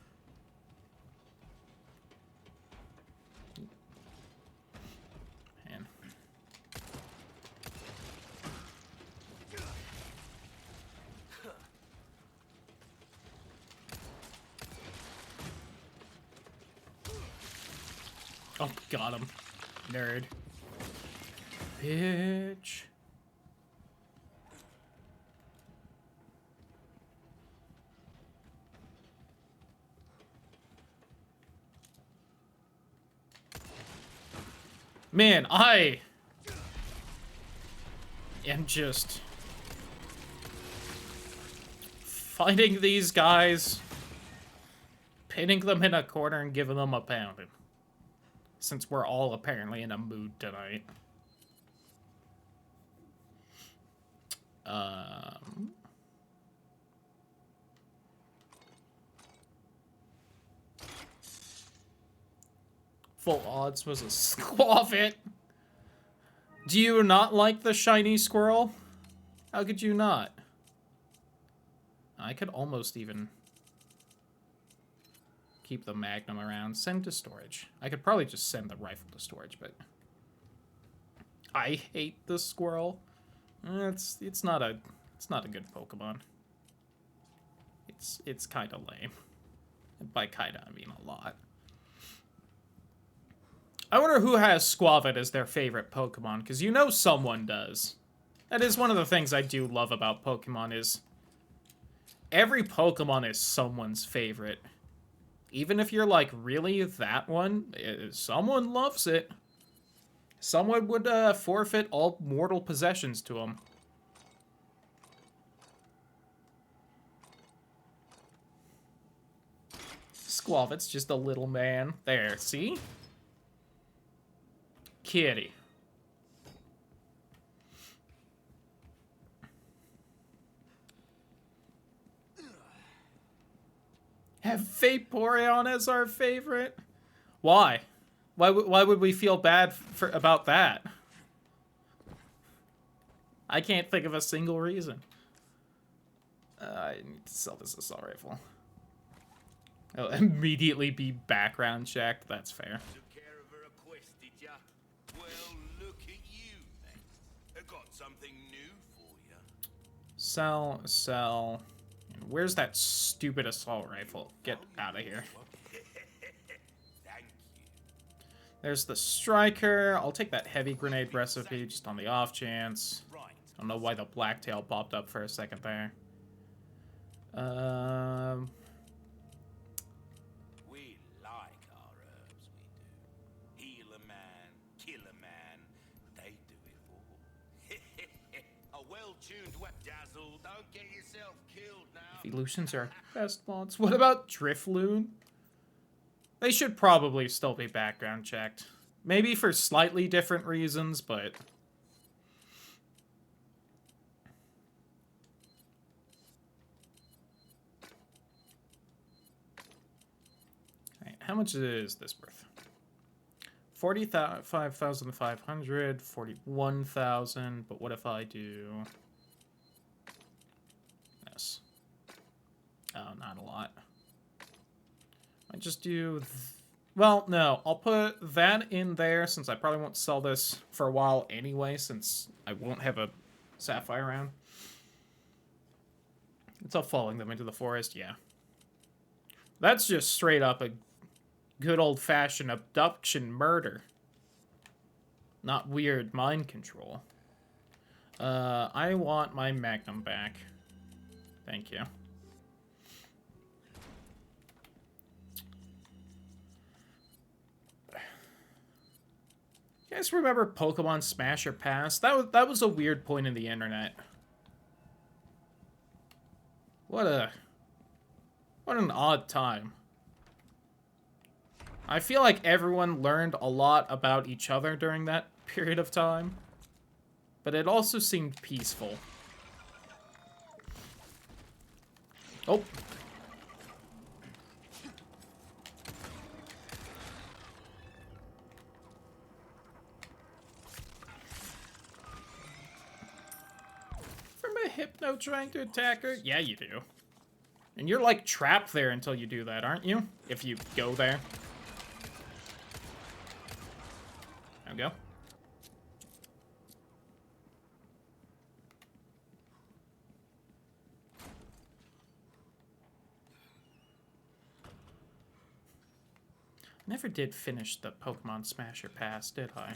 S1: Man. Oh, got him. Nerd. Bitch. Man, I am just fighting these guys, pinning them in a corner and giving them a pounding. Since we're all apparently in a mood tonight. Full odds was a squaffit. Do you not like the shiny squirrel? How could you not? I could almost even keep the Magnum around. Send to storage. I could probably just send the rifle to storage, but I hate the squirrel. It's not a good Pokemon. It's kind of lame. And by kind of, I mean a lot. I wonder who has Squavit as their favorite Pokemon, because you know someone does. That is one of the things I do love about Pokemon is every Pokemon is someone's favorite. Even if you're like, really, that one? Someone loves it. Someone would forfeit all mortal possessions to him. Squavit's just a little man. There, see? Kitty. Have Vaporeon as our favorite? Why? Why would we feel bad about that? I can't think of a single reason. I need to sell this assault rifle. I'll immediately be background checked. That's fair.
S2: Took care of a request, did ya? Well, look at you then. I got something new for you.
S1: Sell, sell. And where's that stupid assault rifle? Get out of here.
S2: Thank you.
S1: There's the striker. I'll take that heavy grenade recipe just on the off chance.
S2: Right.
S1: I don't know why the blacktail popped up for a second there.
S2: We like our herbs, we do. Heal a man, kill a man, they do it all. A well-tuned dazzle, don't get yourself killed now.
S1: Evolutions are best mods. What about Drifloon? They should probably still be background checked. Maybe for slightly different reasons, but... Alright, how much is this worth? 45,500, 41,000, but what if I do... this? Oh, not a lot. I just do... well, no. I'll put that in there since I probably won't sell this for a while anyway since I won't have a sapphire round. It's all following them into the forest, yeah. That's just straight up a good old-fashioned abduction murder. Not weird mind control. I want my Magnum back. Thank you. You guys remember Pokemon Smash or Pass? That was a weird point in the internet. What an odd time. I feel like everyone learned a lot about each other during that period of time, but it also seemed peaceful. Oh. Hypno trying to attack her? Yeah, you do. And you're, like, trapped there until you do that, aren't you? If you go there. There we go. Never did finish the Pokemon Smasher Pass, did I?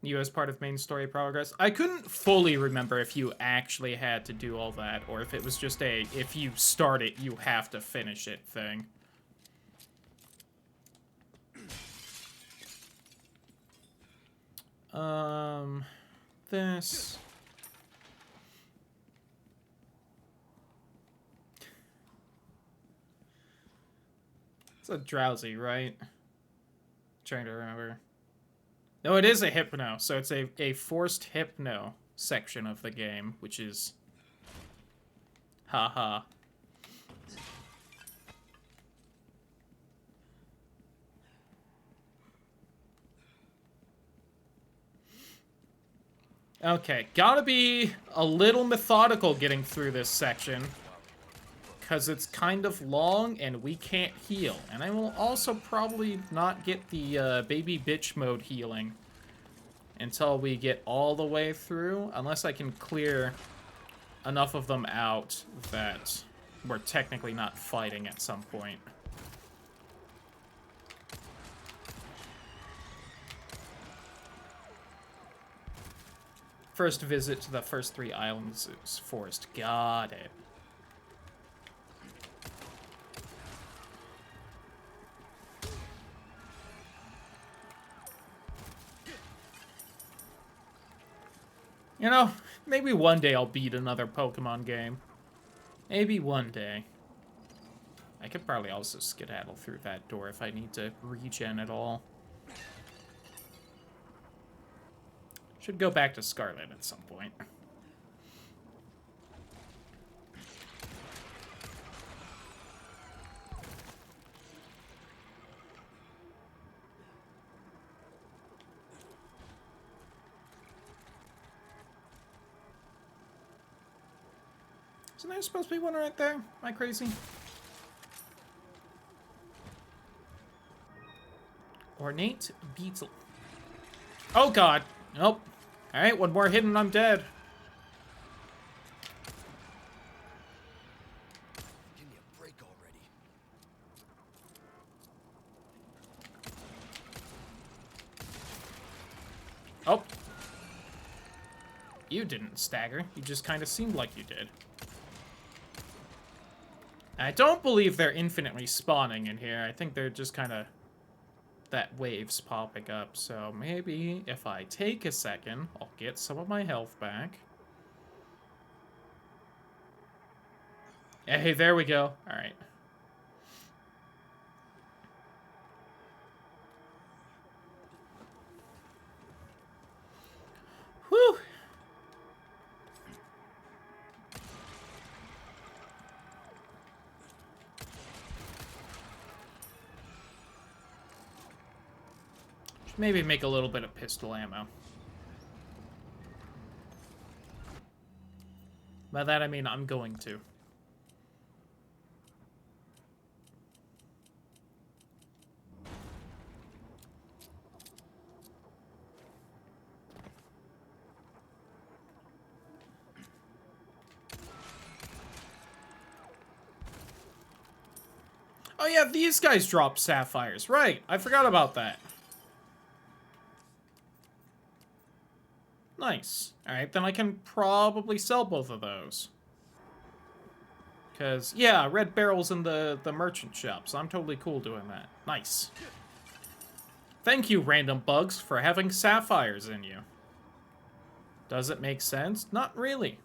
S1: You as part of main story progress? I couldn't fully remember if you actually had to do all that, or if it was just a, if you start it, you have to finish it thing. This... It's a drowsy, right? Trying to remember. No, it is a hypno, so it's a forced hypno section of the game, which is... Haha. Okay, gotta be a little methodical getting through this section. Because it's kind of long and we can't heal. And I will also probably not get the baby bitch mode healing until we get all the way through. Unless I can clear enough of them out that we're technically not fighting at some point. First visit to the first 3 islands is forest. Got it. You know, maybe one day I'll beat another Pokemon game. Maybe one day. I could probably also skedaddle through that door if I need to regen at all. Should go back to Scarlet at some point. Isn't there supposed to be one right there? Am I crazy? Ornate beetle. Oh god. Nope. Alright, one more hit and I'm dead.
S3: Give me a break already.
S1: Oh. You didn't stagger. You just kind of seemed like you did. I don't believe they're infinitely spawning in here. I think they're just kind of that waves popping up. So maybe if I take a second, I'll get some of my health back. Hey, there we go. All right. Whew. Maybe make a little bit of pistol ammo. By that I mean I'm going to. Oh yeah, these guys drop sapphires. Right, I forgot about that. Nice. Alright, then I can probably sell both of those. Because, yeah, red barrels in the merchant shop, so I'm totally cool doing that. Nice. Thank you, random bugs, for having sapphires in you. Does it make sense? Not really.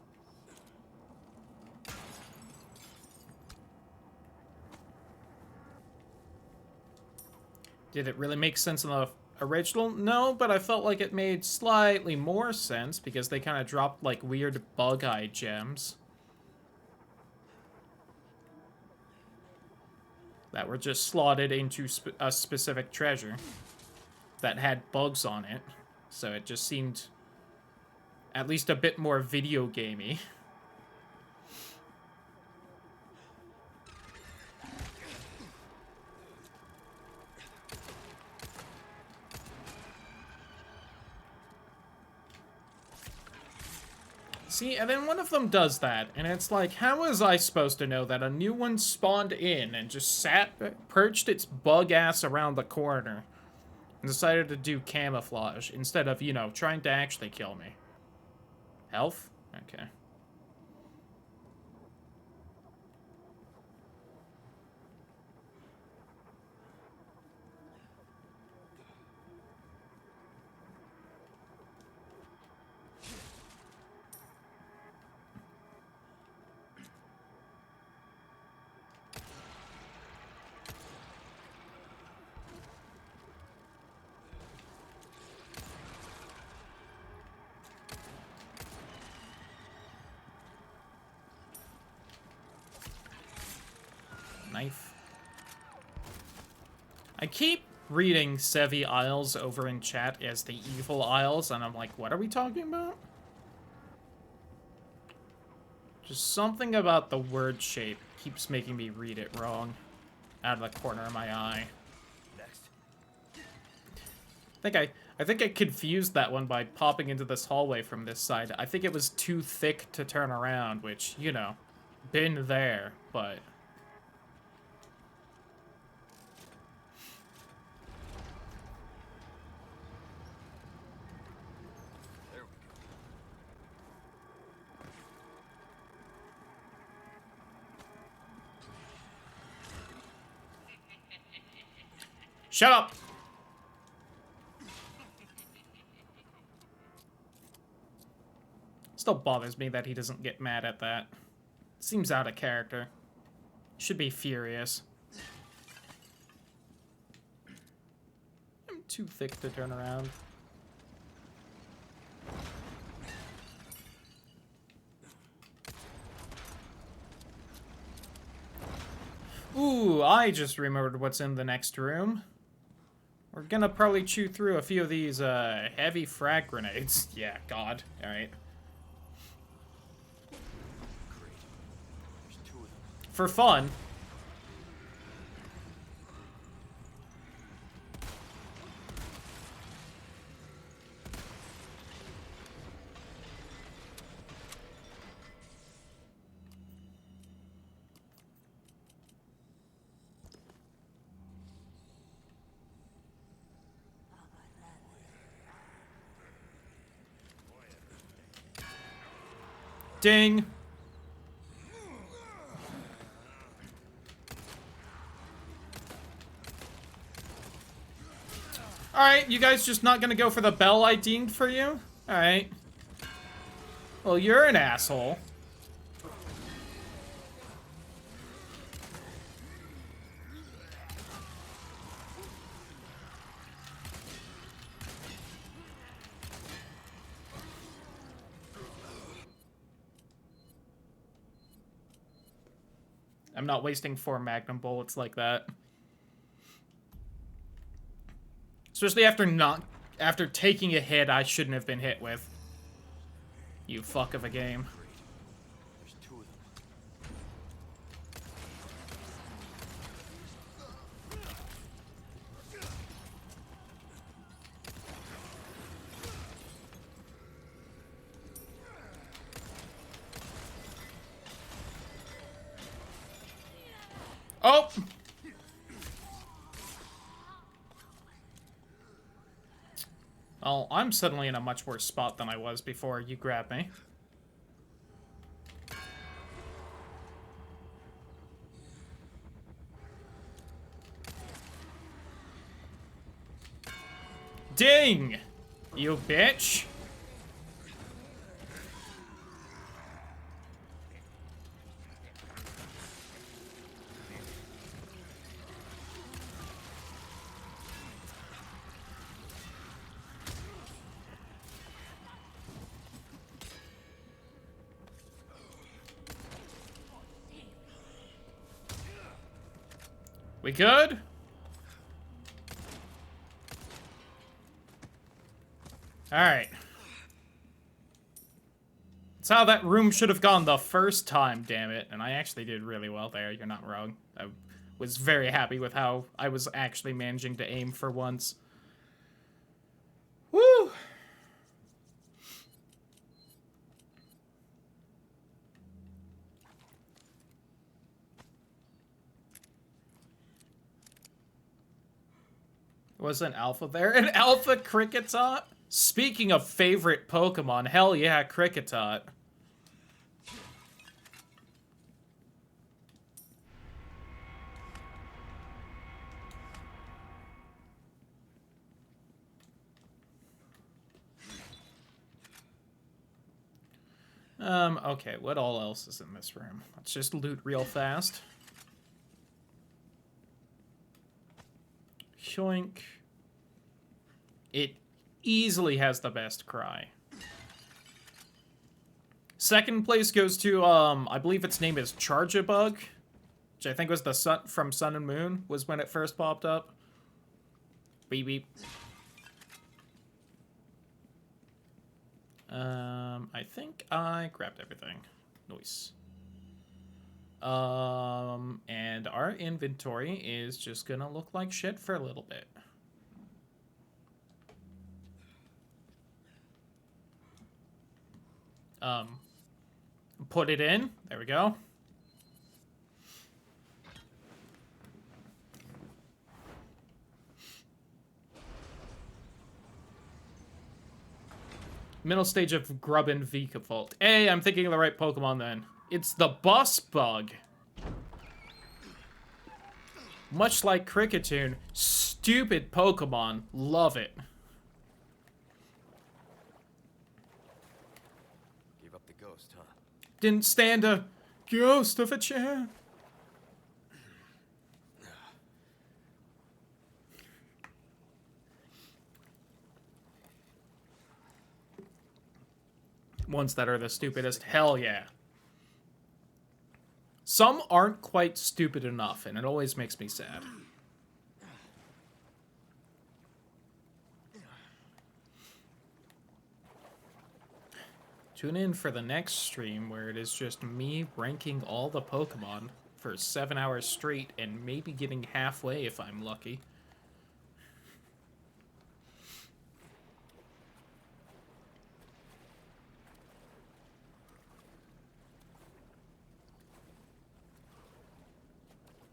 S1: Did it really make sense in the original? No, but I felt like it made slightly more sense because they kind of dropped like weird bug-eye gems that were just slotted into a specific treasure that had bugs on it. So it just seemed at least a bit more video gamey. See, and then one of them does that, and it's like, how was I supposed to know that a new one spawned in and just perched its bug ass around the corner and decided to do camouflage instead of, you know, trying to actually kill me? Health? Okay. Knife. I keep reading Sevi Isles over in chat as the evil Isles, and I'm like, what are we talking about? Just something about the word shape keeps making me read it wrong out of the corner of my eye.
S3: Next.
S1: I think I confused that one by popping into this hallway from this side. I think it was too thick to turn around, which, you know, been there, but...
S3: There we go.
S1: Shut up! Still bothers me that he doesn't get mad at that. Seems out of character. Should be furious. I'm too thick to turn around. Ooh, I just remembered what's in the next room. We're gonna probably chew through a few of these heavy frag grenades. Yeah, God. Alright.
S3: Great. There's 2 of them.
S1: For fun. Ding. Alright, you guys just not gonna go for the bell I deemed for you? Alright. Well, you're an asshole. I'm not wasting 4 magnum bullets like that. Especially after taking a hit I shouldn't have been hit with. You fuck of a game.
S3: There's 2 of them.
S1: Oh! Well, I'm suddenly in a much worse spot than I was before you grabbed me. Ding! You bitch! We good? Alright. That's how that room should have gone the first time, damn it. And I actually did really well there, you're not wrong. I was very happy with how I was actually managing to aim for once. Woo! Was an alpha there? An alpha Cricketot? Speaking of favorite Pokemon, hell yeah, Cricketot. Okay, what all else is in this room? Let's just loot real fast. Shoink. It easily has the best cry. Second place goes to, I believe its name is Charge-a-Bug, which I think was the Sun from Sun and Moon, was when it first popped up. Beep beep. I think I grabbed everything. Nice. And our inventory is just gonna look like shit for a little bit. Put it in. There we go. Middle stage of Grubbin Vikavolt. Hey, I'm thinking of the right Pokemon then. It's the Bus Bug. Much like Cricketune, stupid Pokemon. Love it.
S3: Gave up the ghost, huh?
S1: Didn't stand a ghost of a chance. Ones that are the stupidest. Hell yeah. Some aren't quite stupid enough, and it always makes me sad. Tune in for the next stream where it is just me ranking all the Pokemon for 7 hours straight and maybe getting halfway if I'm lucky.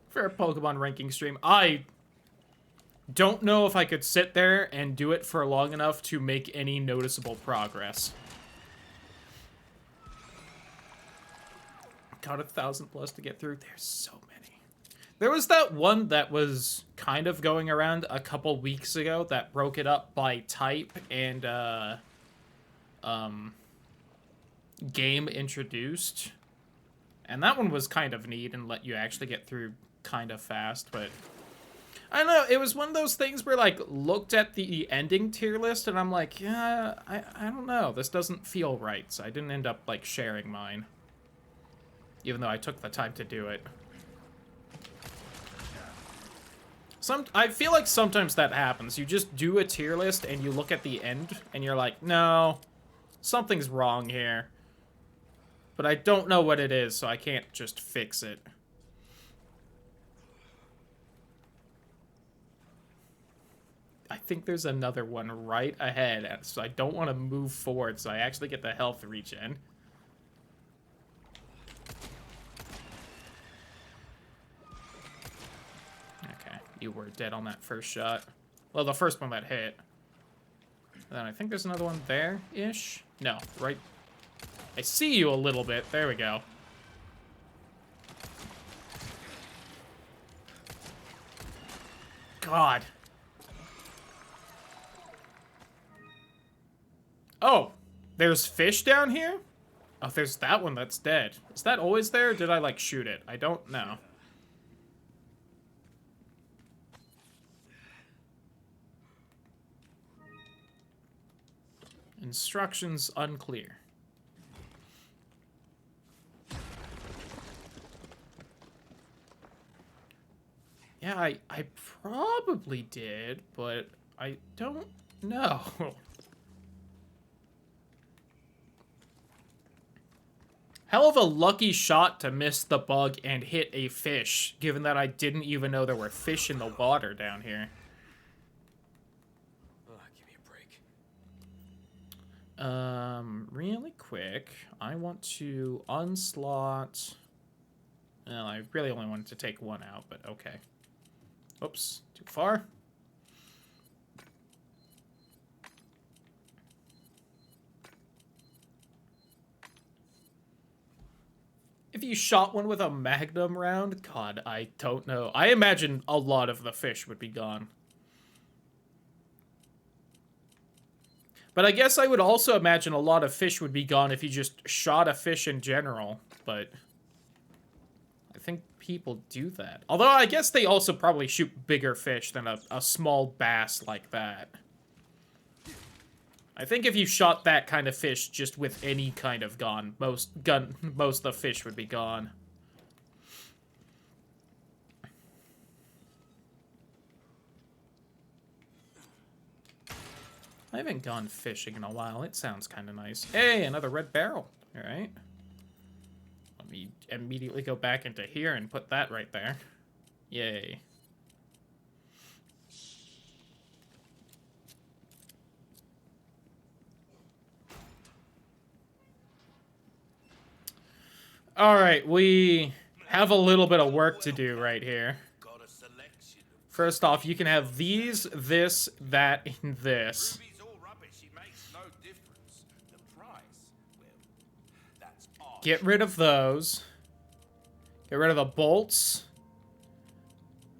S1: For a Pokemon ranking stream, I don't know if I could sit there and do it for long enough to make any noticeable progress. Got 1,000 plus to get through. There's so many. There was that one that was kind of going around a couple weeks ago that broke it up by type and game introduced. And that one was kind of neat and let you actually get through kind of fast, but I don't know, it was one of those things where, like, looked at the ending tier list and I'm like, yeah, I don't know, this doesn't feel right, so I didn't end up, like, sharing mine. Even though I took the time to do it. I feel like sometimes that happens. You just do a tier list and you look at the end and you're like, no, something's wrong here. But I don't know what it is, so I can't just fix it. I think there's another one right ahead, so I don't want to move forward, so I actually get the health regen. Okay, you were dead on that first shot. Well, the first one that hit. And then I think there's another one there-ish? No, right. I see you a little bit. There we go. God. Oh, there's fish down here? Oh, there's that one that's dead. Is that always there, or did I, like, shoot it? I don't know. Instructions unclear. Yeah, I probably did, but I don't know. Hell of a lucky shot to miss the bug and hit a fish, given that I didn't even know there were fish in the water down here.
S3: Give me a break.
S1: Really quick, I want to unslot... Well, I really only wanted to take one out, but okay. Oops, too far. If you shot one with a magnum round, God, I don't know. I imagine a lot of the fish would be gone. But I guess I would also imagine a lot of fish would be gone if you just shot a fish in general. But I think people do that. Although I guess they also probably shoot bigger fish than a small bass like that. I think if you shot that kind of fish just with any kind of gun, most of the fish would be gone. I haven't gone fishing in a while. It sounds kind of nice. Hey, another red barrel. All right. Let me immediately go back into here and put that right there. Yay. All right, we have a little bit of work to do right here. First off, you can have these, this, that, and this. Get rid of those. Get rid of the bolts.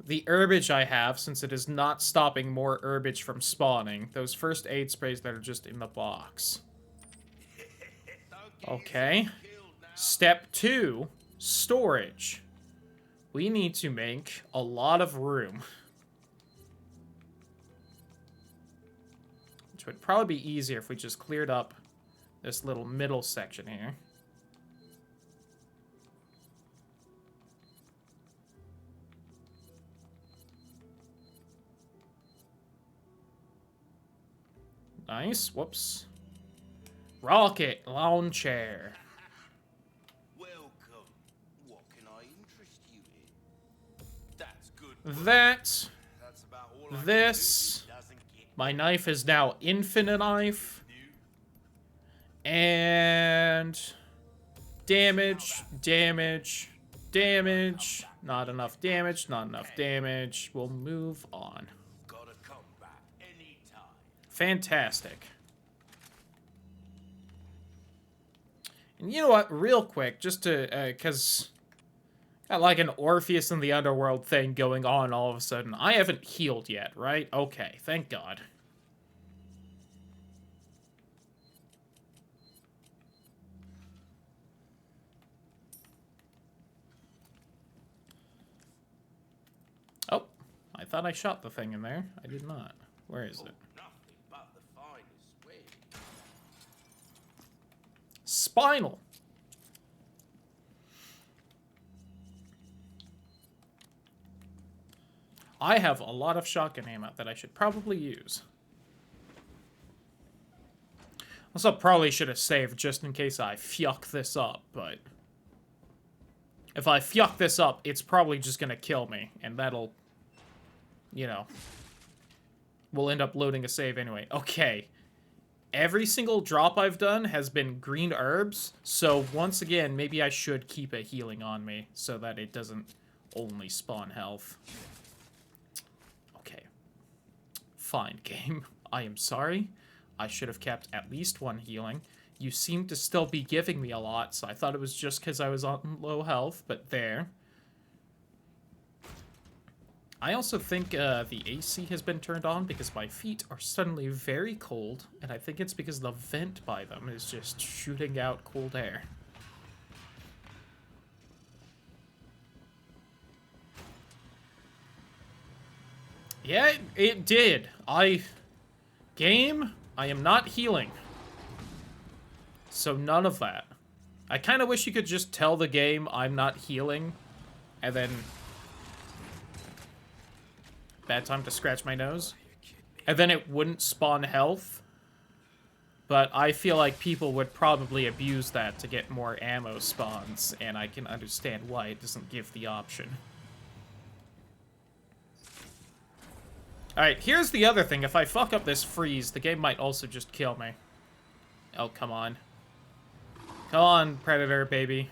S1: The herbage I have, since it is not stopping more herbage from spawning. Those first aid sprays that are just in the box. Okay. Step 2, storage. We need to make a lot of room. Which would probably be easier if we just cleared up this little middle section here. Nice. Whoops. Rocket launcher.
S2: Welcome. What can I interest you in? That's good.
S1: That.
S2: That's about all I
S1: This.
S2: can do. Doesn't get
S1: My knife is now infinite knife. And damage, damage, damage. Not enough damage, not enough damage. We'll move on.
S2: gotta come back anytime.
S1: Fantastic. And you know what? Real quick, just to, because got like an Orpheus in the Underworld thing going on all of a sudden. I haven't healed yet, right? Okay, thank God. Oh, I thought I shot the thing in there. I did not. Where is it?
S2: Nothing but the finest way.
S1: Spinal. I have a lot of shotgun ammo that I should probably use. Also, probably should have saved just in case I fuck this up, but if I fuck this up, it's probably just gonna kill me, and that'll, you know, we'll end up loading a save anyway. Okay. Every single drop I've done has been green herbs, so once again, maybe I should keep a healing on me so that it doesn't only spawn health. Okay. Fine, game. I am sorry. I should have kept at least one healing. You seem to still be giving me a lot, so I thought it was just because I was on low health, but there. I also think the AC has been turned on because my feet are suddenly very cold, and I think it's because the vent by them is just shooting out cold air. Yeah, it did. Game, I am not healing. So none of that. I kind of wish you could just tell the game I'm not healing, and then... Bad time to scratch my nose. And then it wouldn't spawn health. But I feel like people would probably abuse that to get more ammo spawns, and I can understand why it doesn't give the option. Alright, here's the other thing. If I fuck up this freeze, the game might also just kill me. Oh, come on. Come on, Predator, baby.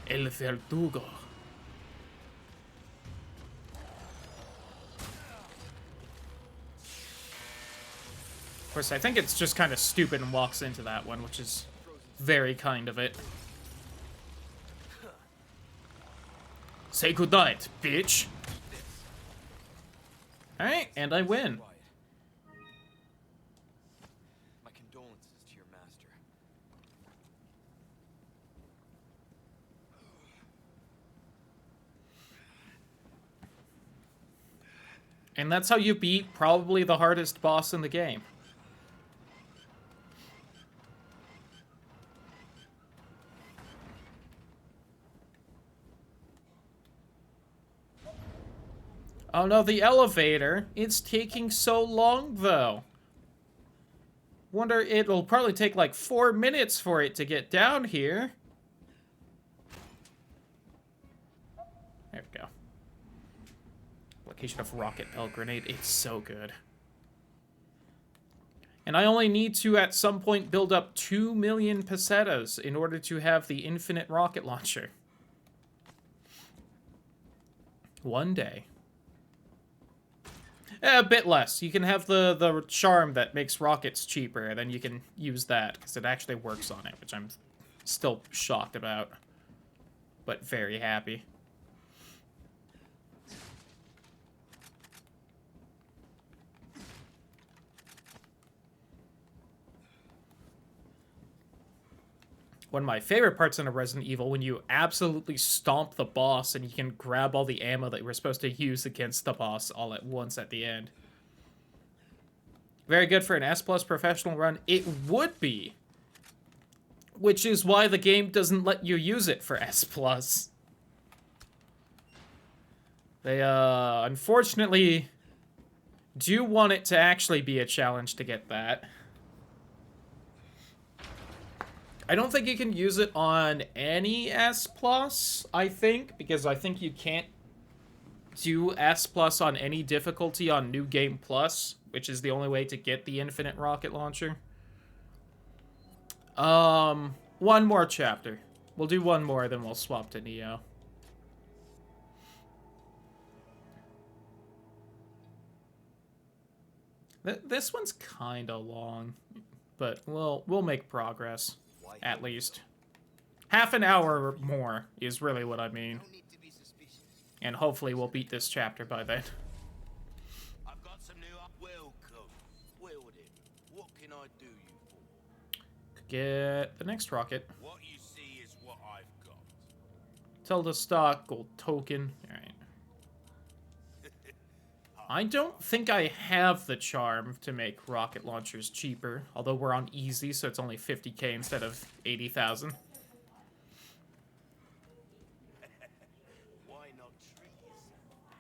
S1: El Verdugo. Of course, I think it's just kind of stupid and walks into that one, which is very kind of it. Say goodnight, bitch. Alright, and I win.
S3: Quiet. My condolences to your master.
S1: And that's how you beat probably the hardest boss in the game. Oh no, the elevator. It's taking so long, though. Wonder, it'll probably take like 4 minutes for it to get down here. There we go. Application of Rocket Bell Grenade. It's so good. And I only need to, at some point, build up 2 million pesetas in order to have the infinite rocket launcher. One day. A bit less. You can have the charm that makes rockets cheaper, and then you can use that, because it actually works on it, which I'm still shocked about. But very happy. One of my favorite parts in a Resident Evil, when you absolutely stomp the boss and you can grab all the ammo that you were supposed to use against the boss all at once at the end. Very good for an S+ professional run. It would be. Which is why the game doesn't let you use it for S+. They, unfortunately do want it to actually be a challenge to get that. I don't think you can use it on any S+, I think, because I think you can't do S+ on any difficulty on New Game Plus, which is the only way to get the infinite rocket launcher. One more chapter. We'll do one more, then we'll swap to Neo. This one's kinda long, but we'll make progress. At least. Half an hour more is really what I mean. And hopefully we'll beat this chapter by then.
S2: I've got some new welcome. Wilden, what can I do you for?
S1: Get the next rocket.
S2: What you see is what I've got.
S1: Tilda stock, gold token. Alright. I don't think I have the charm to make rocket launchers cheaper, although we're on easy, so it's only 50k instead of 80,000.
S2: Why not treat yourself?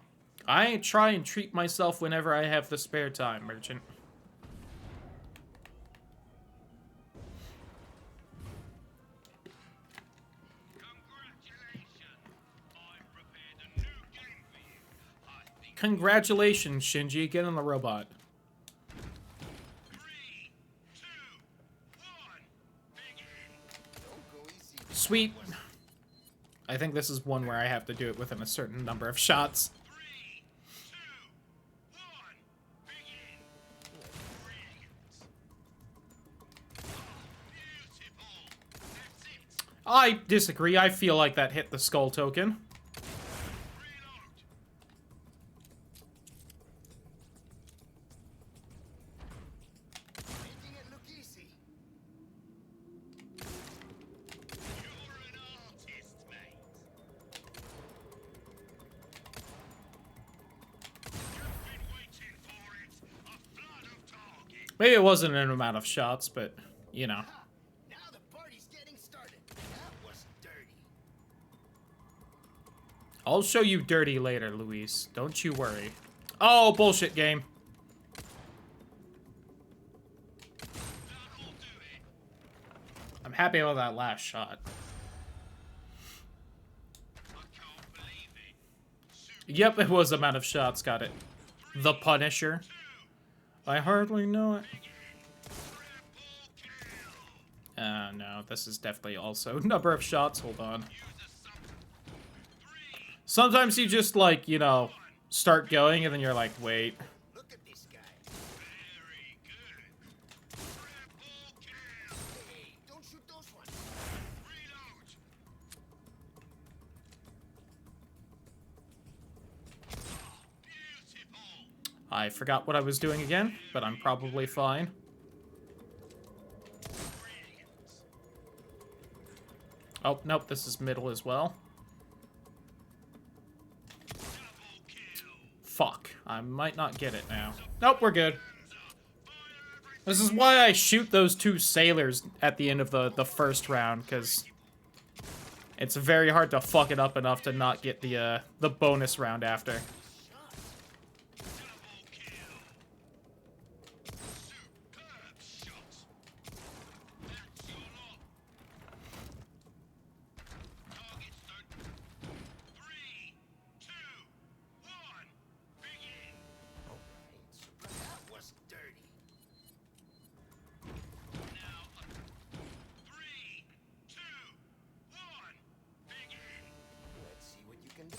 S1: I try and treat myself whenever I have the spare time, merchant. Congratulations, Shinji. Get on the robot.
S2: 3, 2, 1, begin.
S1: Sweet. I think this is one where I have to do it within a certain number of shots.
S2: 3, 2, 1, begin. Beautiful. That's it.
S1: I disagree. I feel like that hit the skull token. Maybe it wasn't an amount of shots, but, you know.
S2: Now the party's getting started. That was dirty.
S1: I'll show you dirty later, Luis. Don't you worry. Oh, bullshit game. I'm happy about that last shot. Yep, it was amount of shots, got it. The Punisher. I hardly know it. No, this is definitely also number of shots. Hold on. Sometimes you just, like, you know, start going and then you're like, wait.
S2: Look at this guy. Very good. Triple kill. Hey, don't shoot those ones. Reload.
S1: I forgot what I was doing again, but I'm probably fine. Oh, nope, this is middle as well. Fuck, I might not get it now. Nope, we're good. This is why I shoot those two sailors at the end of the first round, because it's very hard to fuck it up enough to not get the bonus round after.
S2: That was dirty. Now, 3, 2, 1, begin. Let's see what you can do.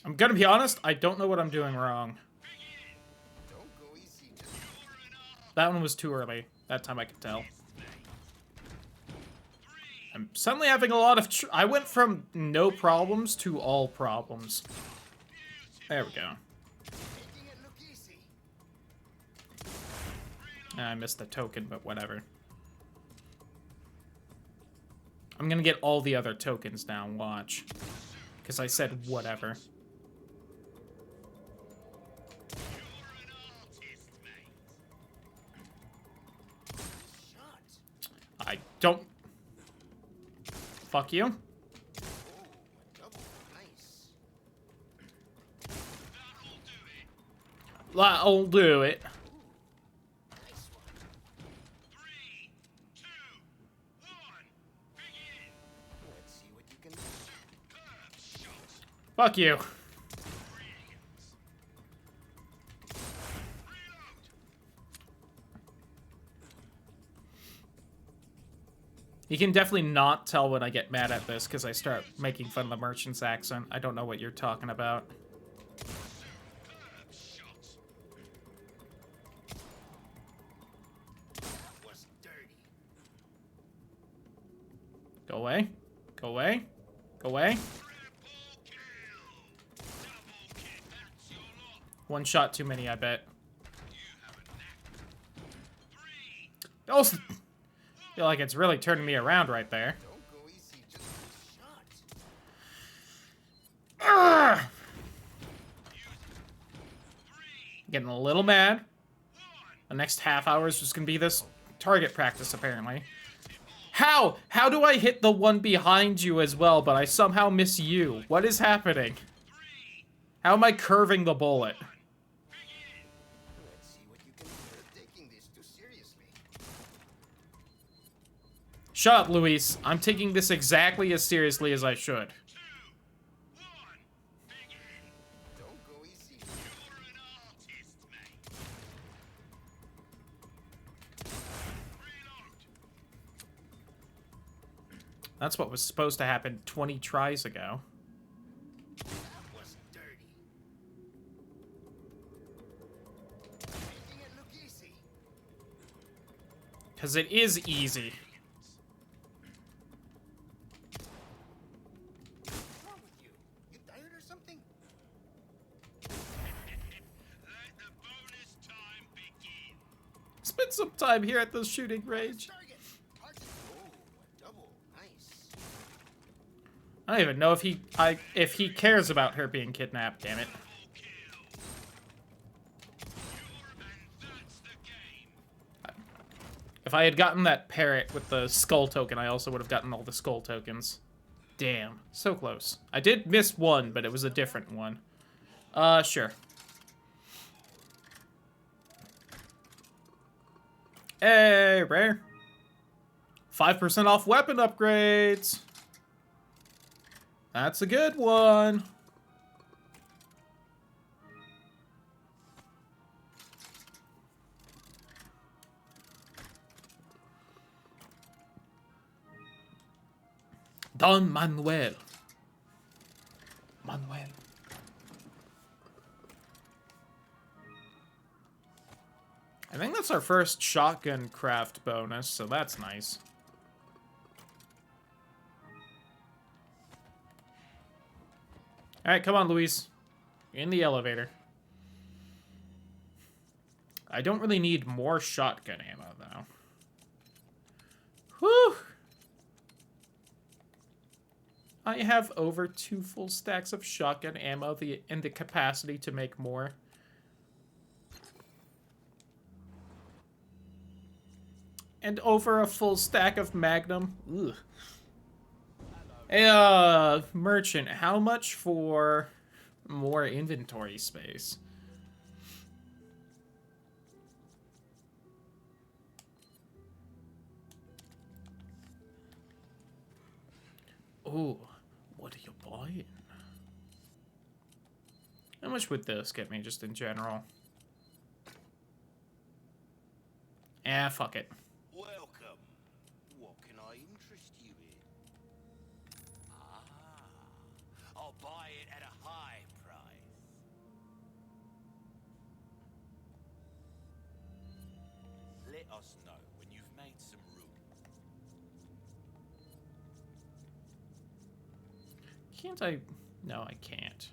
S1: I'm gonna be honest, I don't know what I'm doing wrong.
S2: Don't go easy.
S1: That one was too early. That time I could tell. I'm suddenly having a lot of... I went from no problems to all problems. There we go.
S2: Making it look easy.
S1: I missed the token, but whatever. I'm gonna get all the other tokens now, watch. Because I said whatever. I don't... Fuck you.
S2: Double. Nice.
S1: That'll do it.
S2: Nice one. 3, 2, 1, begin. Let's see what you can do.
S1: Fuck you. You can definitely not tell when I get mad at this because I start making fun of the merchant's accent. I don't know what you're talking about.
S2: That was dirty.
S1: Go away. Go away. Go away. One shot too many, I bet. Oh, feel like it's really turning me around right there.
S2: Don't go easy. Just a shot.
S1: Urgh! Getting a little mad. The next half hour is just gonna be this target practice, apparently. How? How do I hit the one behind you as well, but I somehow miss you? What is happening? How am I curving the bullet?
S2: Let's see what you can do. You're taking this too seriously.
S1: Shut up, Luis. I'm taking this exactly as seriously as I should.
S2: Don't go easy.
S1: That's what was supposed to happen 20 tries ago.
S2: That was dirty. Making it look easy.
S1: Because it is easy.
S2: What's wrong with you? You tired or something? Let the bonus time begin.
S1: Spend some time here at the shooting range.
S2: Target. Target. Oh, a double. Nice.
S1: I don't even know if he cares about her being kidnapped, damn it. If I had gotten that parrot with the skull token, I also would have gotten all the skull tokens. Damn, so close. I did miss one, but it was a different one. Sure. Hey, rare. 5% off weapon upgrades. That's a good one. Don Manuel. Manuel. I think that's our first shotgun craft bonus, so that's nice. Alright, come on, Luis. In the elevator. I don't really need more shotgun ammo, though. Whew! I have over 2 full stacks of shotgun ammo and the capacity to make more. And over a full stack of Magnum. Ugh. Hey, merchant, how much for more inventory space? Ooh, what are you buying? How much would this get me, just in general? Ah, fuck it.
S2: Welcome. What can I interest you in? Ah, I'll buy it at a high price. Let us know when you've made some room.
S1: Can't I? No, I can't.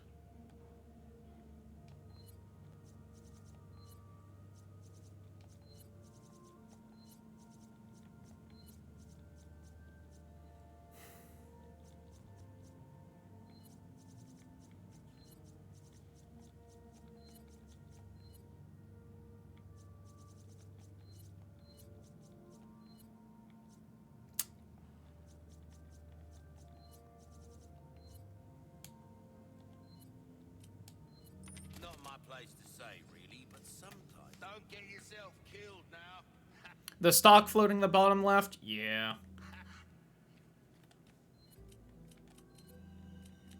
S2: Not my place to say, really, but sometimes. Don't get yourself killed now.
S1: The stock floating the bottom left? Yeah.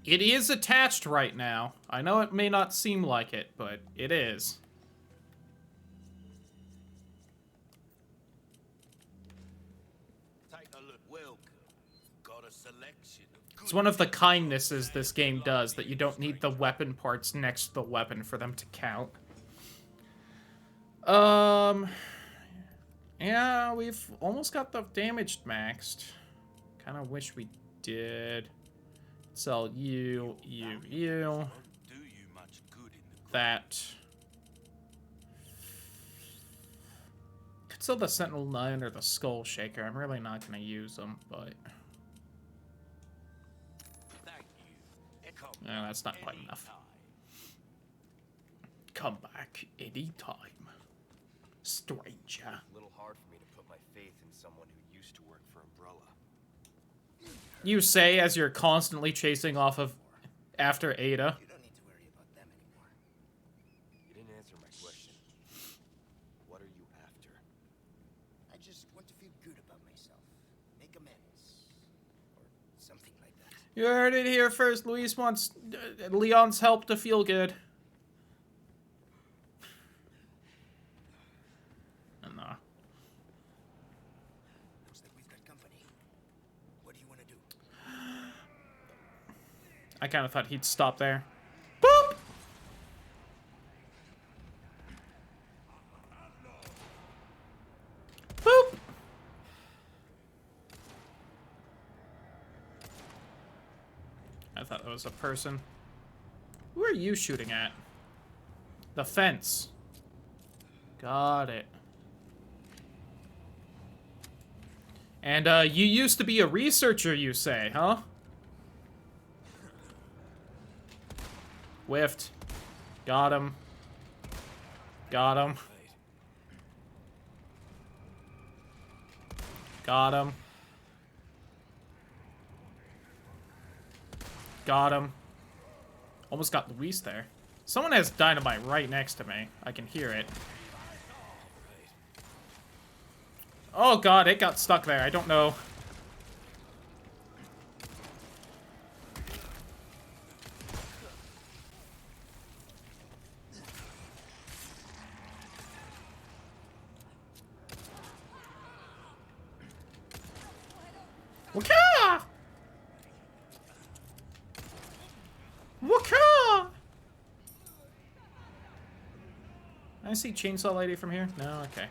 S1: It is attached right now. I know it may not seem like it, but it is.
S2: Take a look. Welcome. Got a selection of good
S1: It's one of the kindnesses this game does, that you don't need the weapon parts next to the weapon for them to count. Yeah, we've almost got the damaged maxed. Kind of wish we did. Sell you, you.
S2: won't do you much good in the
S1: That. Could sell the Sentinel 9 or the Skull Shaker. I'm really not going to use them, but...
S2: Thank you. Come
S1: No, that's not quite
S2: anytime.
S1: enough. Come back anytime, stranger.
S3: A little hard for me to put my faith in someone who used to work for Umbrella.
S1: You say as you're constantly chasing off of after Ada.
S3: You don't need to worry about them anymore. You didn't answer my question. What are you after? I just want to feel good about myself. Make amends. Or something like that.
S1: You heard it here first. Luis wants Leon's help to feel good. Nah.
S3: Looks like we've got company. What do you want to do?
S1: I kind of thought he'd stop there. Boop! Boop! I thought that was a person. Who are you shooting at? The fence. Got it. And, you used to be a researcher, you say, huh? Whiffed. Got him. Got him. Got him. Got him. Almost got Luis there. Someone has dynamite right next to me. I can hear it. Oh god, it got stuck there. I don't know. Waka! Waka! I see Chainsaw Lady from here? No, okay.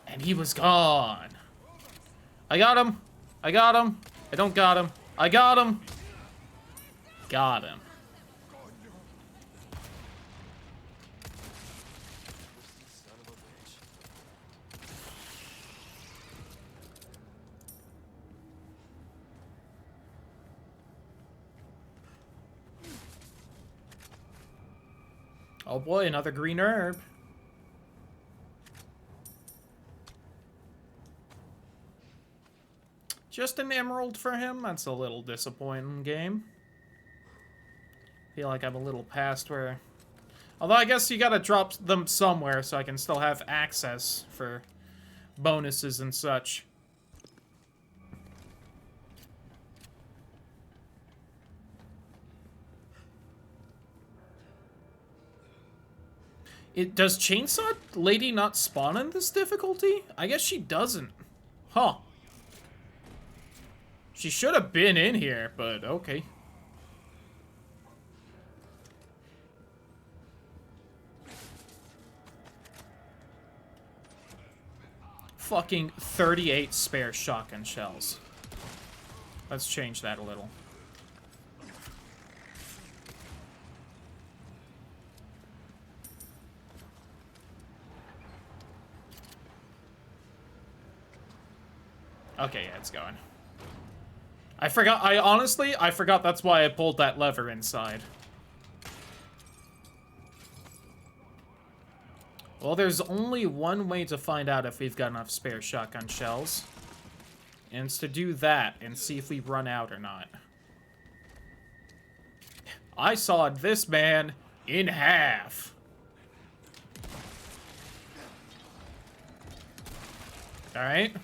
S1: And he was gone. I got him. I got him. I don't got him. I got him. Got him.
S3: Son of a bitch.
S1: Oh boy, another green herb. Just an emerald for him? That's a little disappointing, game. Feel like I'm a little past where... Although I guess you gotta drop them somewhere so I can still have access for bonuses and such. Does Chainsaw Lady not spawn in this difficulty? I guess she doesn't. Huh. She should have been in here, but okay. Fucking 38 spare shotgun shells. Let's change that a little. Okay, yeah, it's going. I forgot, I forgot that's why I pulled that lever inside. Well, there's only one way to find out if we've got enough spare shotgun shells. And it's to do that and see if we run out or not. I sawed this man in half. Alright.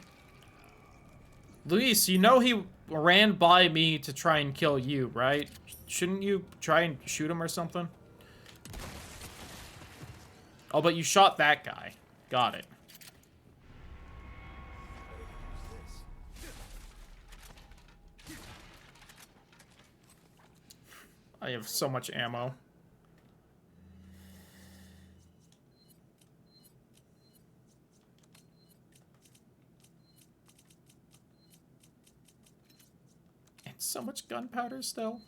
S1: Luis, you know he ran by me to try and kill you, right? Shouldn't you try and shoot him or something? Oh, but you shot that guy. Got it. I have so much ammo. And so much gunpowder still.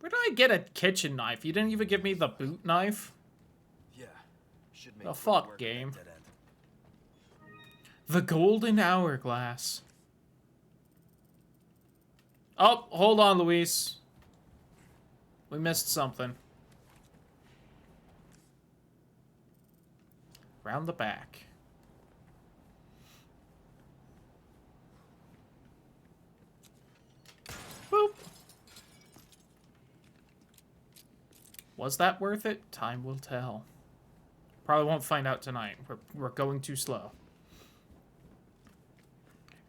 S1: Where did I get a kitchen knife? You didn't even give me the boot knife?
S3: Yeah. Should make
S1: The
S3: quick
S1: fuck,
S3: work of that
S1: game.
S3: dead end.
S1: The golden hourglass. Oh, hold on, Luis. We missed something. Round the back. Boop. Was that worth it? Time will tell. Probably won't find out tonight. We're going too slow.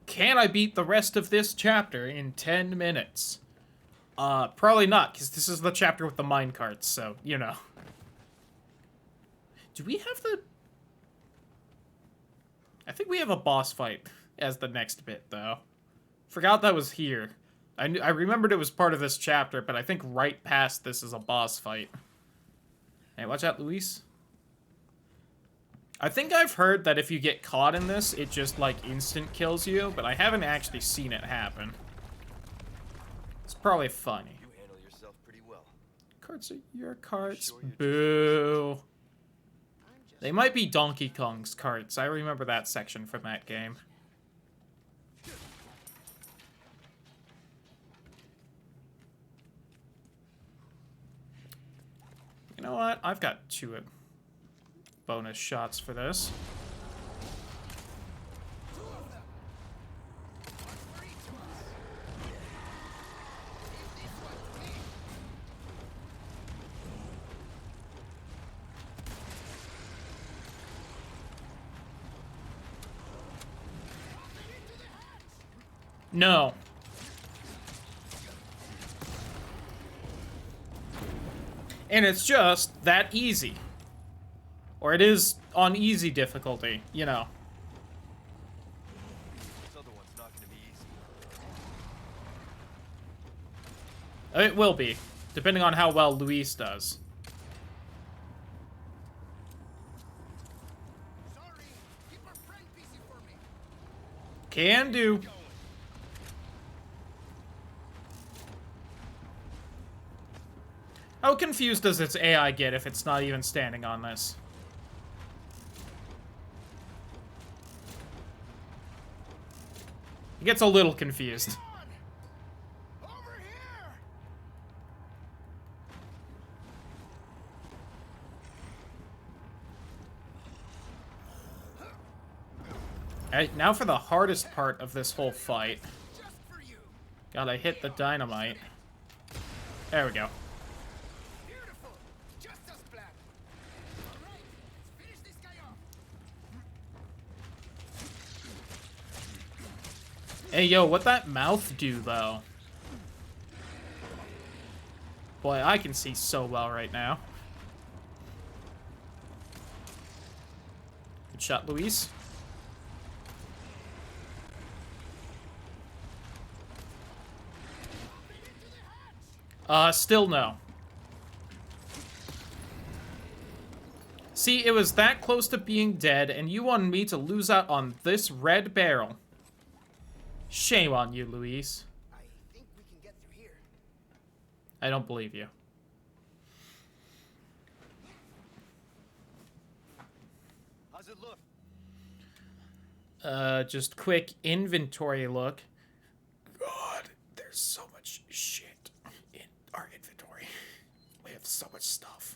S1: Can I beat the rest of this chapter in 10 minutes? Probably not, because this is the chapter with the minecarts, so, you know. Do we have the... I think we have a boss fight as the next bit, though. Forgot that was here. I remembered it was part of this chapter, but I think right past this is a boss fight. Hey, watch out, Luis. I think I've heard that if you get caught in this, it just, like, instant kills you, but I haven't actually seen it happen. It's probably funny.
S3: You handle yourself pretty well.
S1: Carts are your carts.
S3: Sure you're
S1: Boo. They might be Donkey Kong's carts. I remember that section from that game. You know what? I've got 2 bonus shots for this. No. And it's just that easy. Or it is on easy difficulty, you know.
S3: This other one's not gonna be easy.
S1: It will be, depending on how well Luis does.
S2: Sorry, keep our friend busy for me.
S1: Can do. How confused does its AI get if it's not even standing on this? It gets a little confused.
S3: Over here!
S1: Alright, now for the hardest part of this whole fight.
S3: Just for you.
S1: Gotta hit the dynamite. There we go.
S3: Beautiful. Just as planned. All right, let's finish this guy off.
S1: Hey, yo, what that mouth do, though? Boy, I can see so well right now. Good shot, Luis. Still no. See, it was that close to being dead, and you wanted me to lose out on this red barrel. Shame on you, Luis.
S3: I think we can get through here.
S1: I don't believe you.
S3: How's it look?
S1: Just quick inventory look. God, there's so much shit in our inventory. We have so much stuff.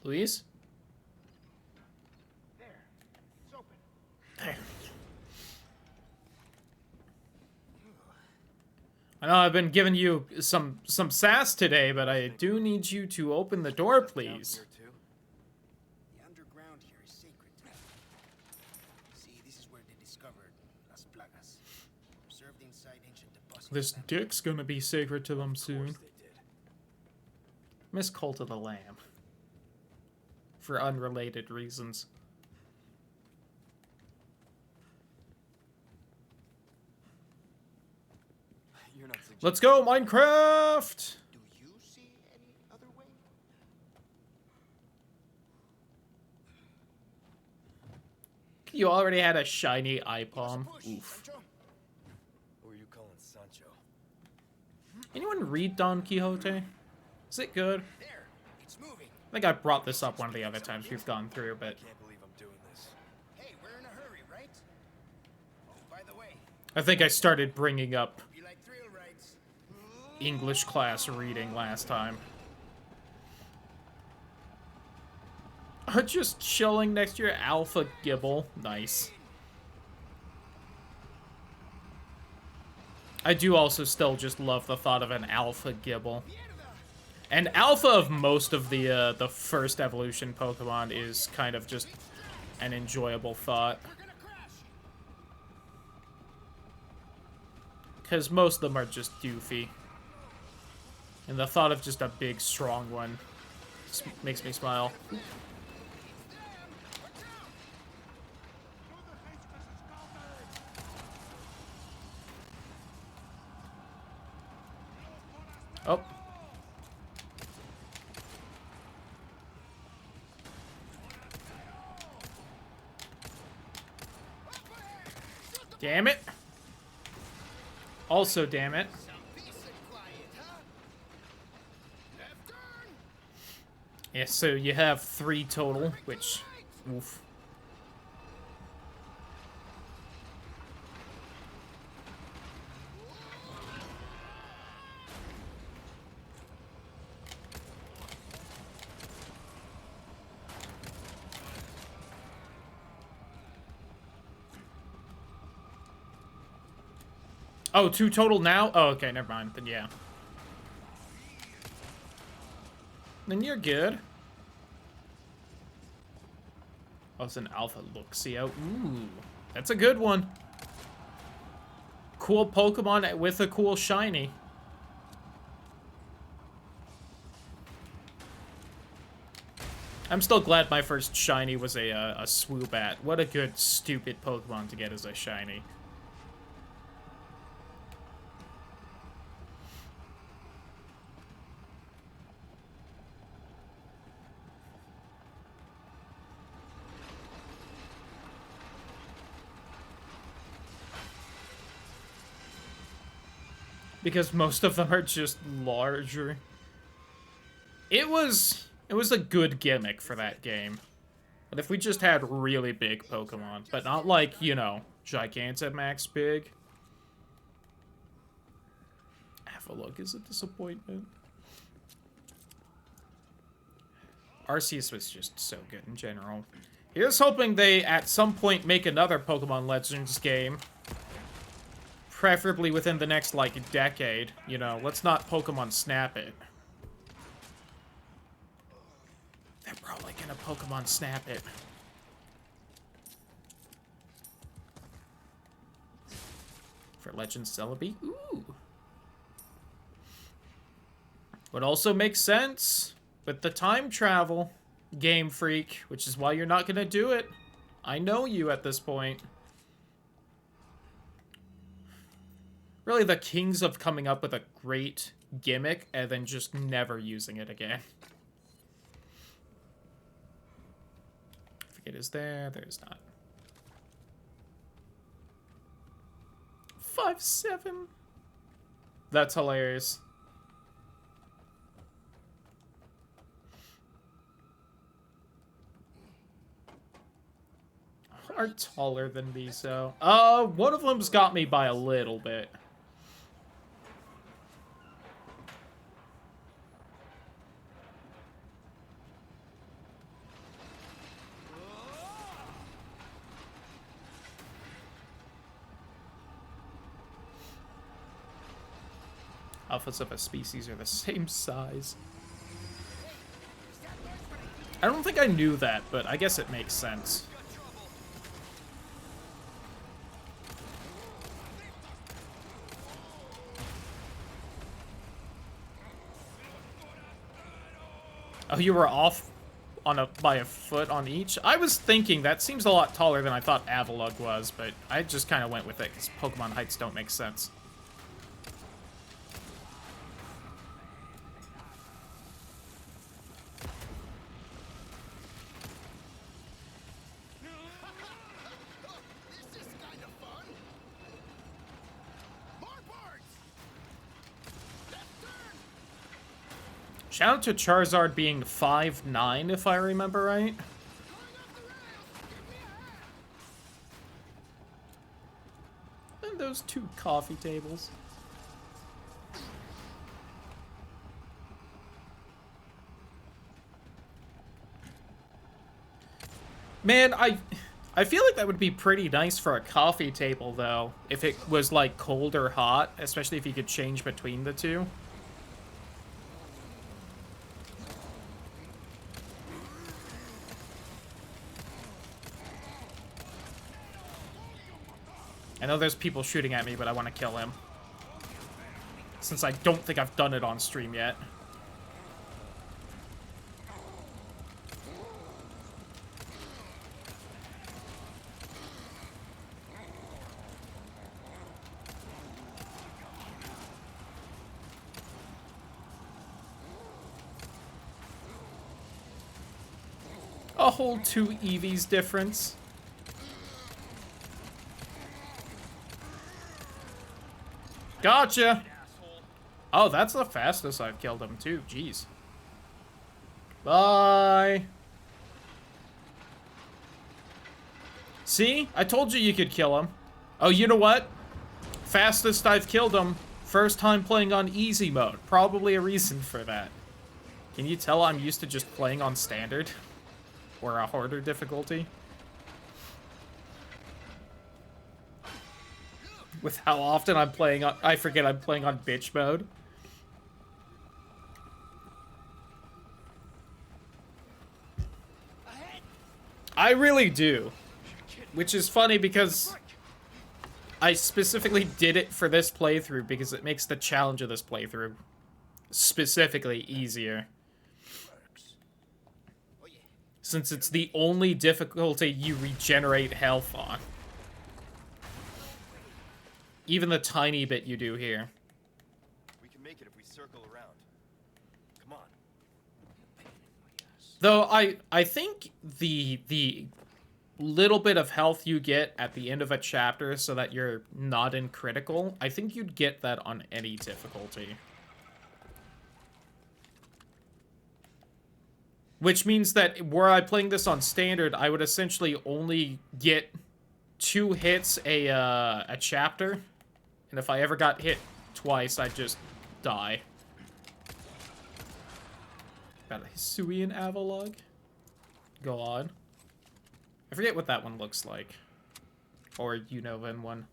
S1: Luis?
S3: There. It's open.
S1: There. I know I've been giving you some sass today, but I do need you to open the door, please.
S3: Here too? The underground here is sacred to them. See, this is where they discovered Las Plagas. Preserved inside ancient deposits.
S1: This dick's gonna be sacred to them soon.
S3: They did.
S1: Miss Cult of the Lamb. For unrelated reasons.
S3: You're not suggesting.
S1: Let's go, Minecraft!
S3: Do you see any other way?
S1: You already had a shiny eye palm.
S3: Push,
S1: Oof.
S3: Sancho. Who are you calling Sancho?
S1: Anyone read Don Quixote? Is it good?
S3: There. It's moving.
S1: I think I brought this up one of the other times we've gone through, but
S3: Can't believe I'm doing this. Hey, we're in a hurry, right? Oh, by the way,
S1: I think I started bringing up
S3: you like thrill rides?
S1: English class reading last time. Just chilling next to your alpha gibble. Nice. I do also still just love the thought of an alpha gibble. And alpha of most of the first evolution Pokemon is kind of just an enjoyable thought.
S3: We're gonna crash.
S1: Because most of them are just doofy. And the thought of just a big, strong one makes me smile. Oh. Damn it. Also, damn it.
S3: Peace and quiet, huh? Left turn.
S1: Yeah, so you have 3 total, which, oof. Oh, 2 total now? Oh, okay, never mind. Then yeah. Then you're good. Oh, it's an alpha look-see-out. Ooh, that's a good one. Cool Pokemon with a cool shiny. I'm still glad my first shiny was a Swoobat. What a good, stupid Pokemon to get as a shiny. because most of them are just larger. It was a good gimmick for that game. But if we just had really big Pokemon, but not like, you know, Gigantamax big. Avalugg is a disappointment. Arceus was just so good in general. Here's hoping they, at some point, make another Pokemon Legends game. Preferably within the next, like, decade. You know, let's not Pokemon Snap it. They're probably gonna Pokemon Snap it. For Legends Celebi? Ooh. Would also make sense with the time travel, Game Freak, which is why you're not gonna do it. I know you at this point. Really the kings of coming up with a great gimmick and then just never using it again. It is there. There's not. 5-7. That's hilarious. Are taller than me, so. One of them's got me by a little bit. Alphas of a species are the same size. I don't think I knew that, but I guess it makes sense. Oh, you were off on by a foot on each? I was thinking that seems a lot taller than I thought Avalugg was, but I just kind of went with it because Pokemon heights don't make sense. Shout out to Charizard being 5'9", if I remember right. And those 2 coffee tables. Man, I feel like that would be pretty nice for a coffee table, though, if it was, like, cold or hot, especially if you could change between the two. I know there's people shooting at me, but I want to kill him. Since I don't think I've done it on stream yet. A whole 2 EVs difference. Gotcha! Oh, that's the fastest I've killed him, too. Jeez. Bye! See? I told you you could kill him. Oh, you know what? Fastest I've killed him. First time playing on easy mode. Probably a reason for that. Can you tell I'm used to just playing on standard? Or a harder difficulty? With how often I'm playing on... I forget I'm playing on bitch mode. I really do. Which is funny because I specifically did it for this playthrough because it makes the challenge of this playthrough specifically easier. Since it's the only difficulty you regenerate health on. Even the tiny bit you do here.
S3: We can make it if we circle around. Come on.
S1: Though I think the little bit of health you get at the end of a chapter so that you're not in critical, I think you'd get that on any difficulty. Which means that were I playing this on standard, I would essentially only get 2 hits a chapter. And if I ever got hit twice, I'd just die. Got a Hisuian Avalog? Go on. I forget what that one looks like. Or Unovan one.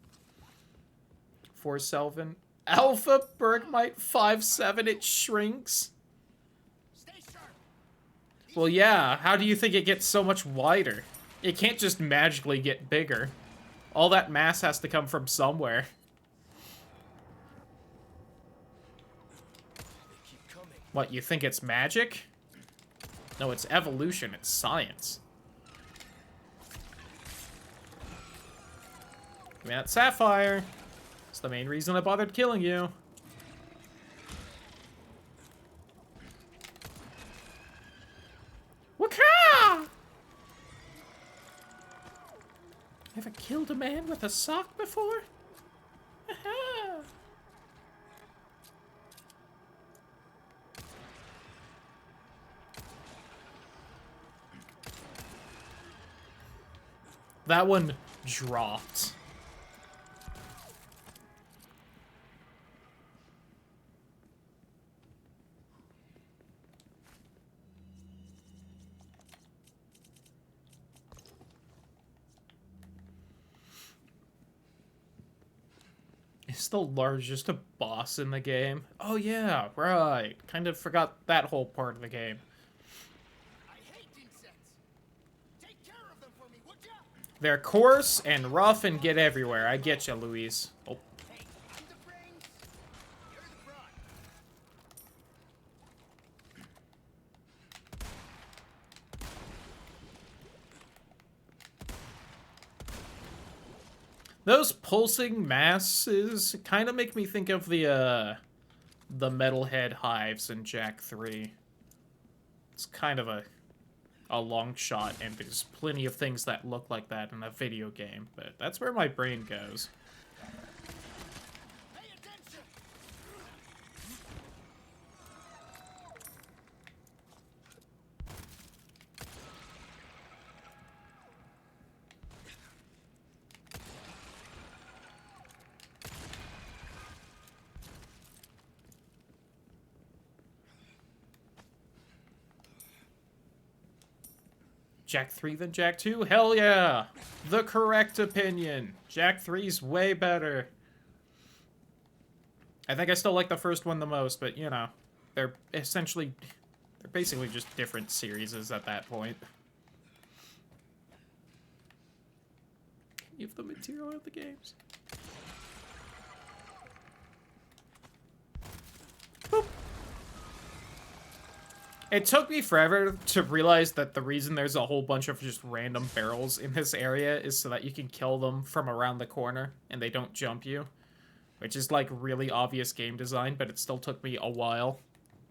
S1: For Selvin. Alpha Bergmite 5-7, it shrinks. Well, yeah, how do you think it gets so much wider? It can't just magically get bigger. All that mass has to come from somewhere. What, you think it's magic? No, it's evolution, it's science. Give me that sapphire. It's the main reason I bothered killing you. Waka! Ever killed a man with a sock before? Aha! That one dropped. Is the largest boss in the game? Oh yeah, right. Kind of forgot that whole part of the game.
S3: I hate insects. Take care of them for me, would ya?
S1: They're coarse and rough and get everywhere. I get you, Louise. Oh.
S3: Hey, I'm the brains. You're the brawn.
S1: Those pulsing masses kind of make me think of the metalhead hives in Jak 3. It's kind of a long shot, and there's plenty of things that look like that in a video game, but that's where my brain goes.
S3: Pay attention.
S1: Jak 3 than Jak 2? Hell yeah! The correct opinion. Jak 3's way better. I think I still like the first one the most, but you know, they're basically just different series at that point. Give the material of the games. Boop. It took me forever to realize that the reason there's a whole bunch of just random barrels in this area is so that you can kill them from around the corner and they don't jump you. Which is like really obvious game design, but it still took me a while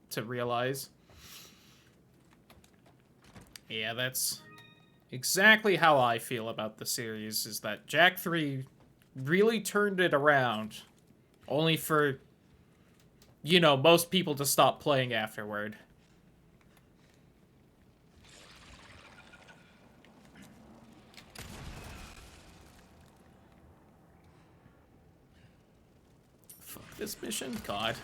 S1: to realize. Yeah, that's exactly how I feel about the series, is that Jak 3 really turned it around. Only for, you know, most people to stop playing afterward. Fuck this mission? God.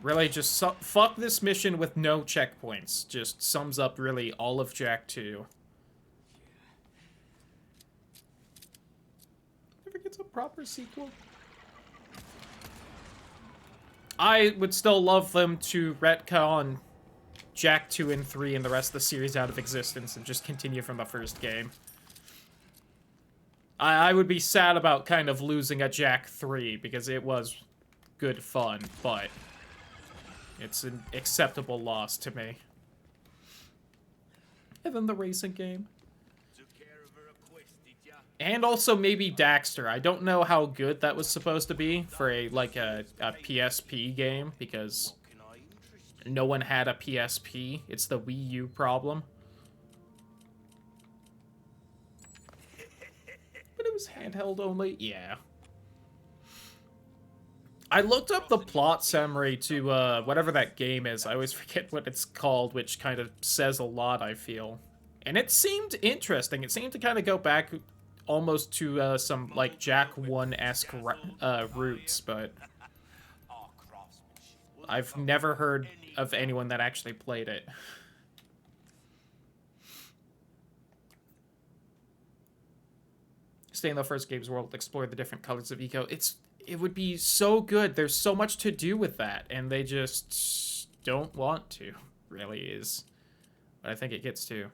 S1: Really, just fuck this mission with no checkpoints. Just sums up really all of Jak 2. Never gets a proper sequel. I would still love them to retcon Jak 2 and 3 and the rest of the series out of existence and just continue from the first game. I would be sad about kind of losing a Jak 3 because it was good fun, but it's an acceptable loss to me. And then the racing game.
S2: Took care of her request, did ya?
S1: And also maybe Daxter. I don't know how good that was supposed to be for a PSP game, because
S2: Can I interest you?
S1: no one had a PSP. It's the Wii U problem. it was handheld only? Yeah. I looked up the plot summary to whatever that game is. I always forget what it's called, which kind of says a lot, I feel. And it seemed interesting. It seemed to kind of go back almost to some, like, Jack 1-esque roots, but
S2: Our craftsmanship will
S1: I've never heard of anyone that actually played it. Stay in the first game's world, explore the different colors of eco. It would be so good. There's so much to do with that, and they just don't want to, really is what I think it gets to.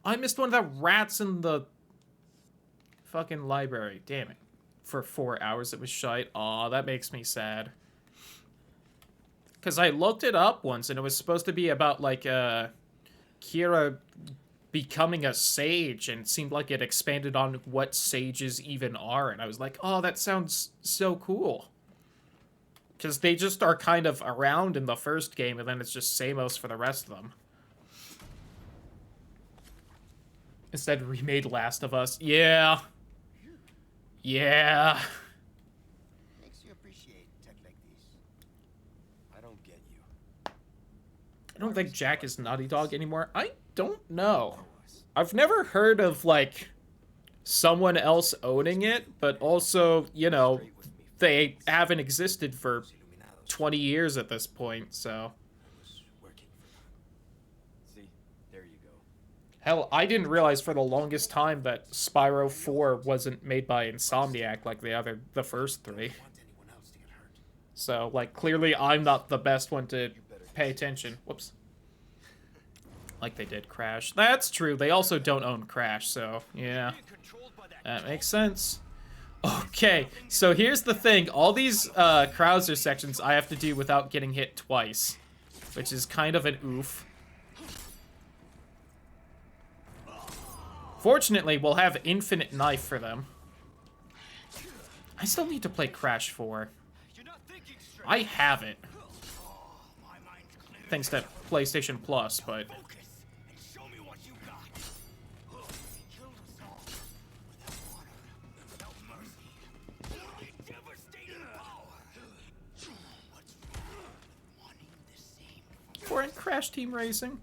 S1: I missed one of the rats in the fucking library. Damn it. For 4 hours it was shite. Aw, that makes me sad. Because I looked it up once, and it was supposed to be about, like, Kira becoming a sage, and it seemed like it expanded on what sages even are, and I was like, oh, that sounds so cool. Because they just are kind of around in the first game, and then it's just same-os for the rest of them. Instead, remade Last of Us. Yeah. Yeah.
S3: Makes you appreciate tech like these.
S2: I don't get you.
S1: I don't think Jack is Naughty Dog anymore. I don't know. I've never heard of, like, someone else owning it, but also, you know, they haven't existed for 20 years at this point, so.
S2: Working for them. See, there you go.
S1: Hell, I didn't realize for the longest time that Spyro 4 wasn't made by Insomniac like the first three.
S3: Want anyone else to get hurt?
S1: So, like, clearly I'm not the best one to pay attention. Whoops. Like they did Crash. That's true. They also don't own Crash, so, yeah. That makes sense. Okay, so here's the thing. All these Krauser sections I have to do without getting hit twice, which is kind of an oof. Fortunately, we'll have infinite knife for them. I still need to play Crash 4. I have it. Thanks to PlayStation Plus, but...
S2: Show me what you got. Killed us all. Without honor, without mercy. Devastating power. What's wrong with wanting the same?
S1: Or in Crash Team Racing.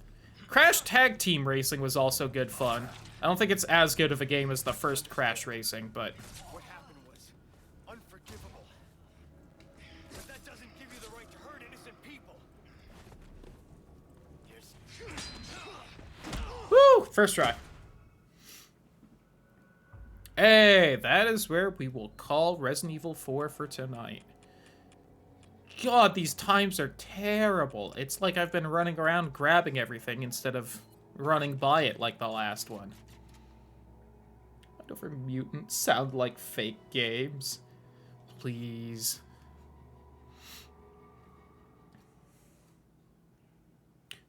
S1: Crash Tag Team Racing was also good fun. I don't think it's as good of a game as the first Crash Racing, but...
S3: What happened was unforgivable. But that doesn't give you the right to hurt innocent people.
S1: Woo! First try. Hey, that is where we will call Resident Evil 4 for tonight. God, these times are terrible. It's like I've been running around grabbing everything instead of running by it like the last one. Why do mutants sound like fake games? Please.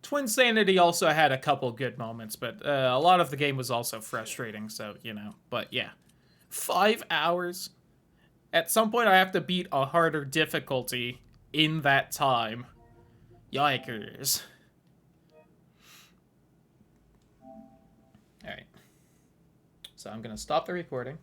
S1: Twin Sanity also had a couple good moments, but a lot of the game was also frustrating, so, you know. But, yeah. 5 hours? At some point, I have to beat a harder difficulty in that time. Yikers. Alright. So I'm going to stop the recording.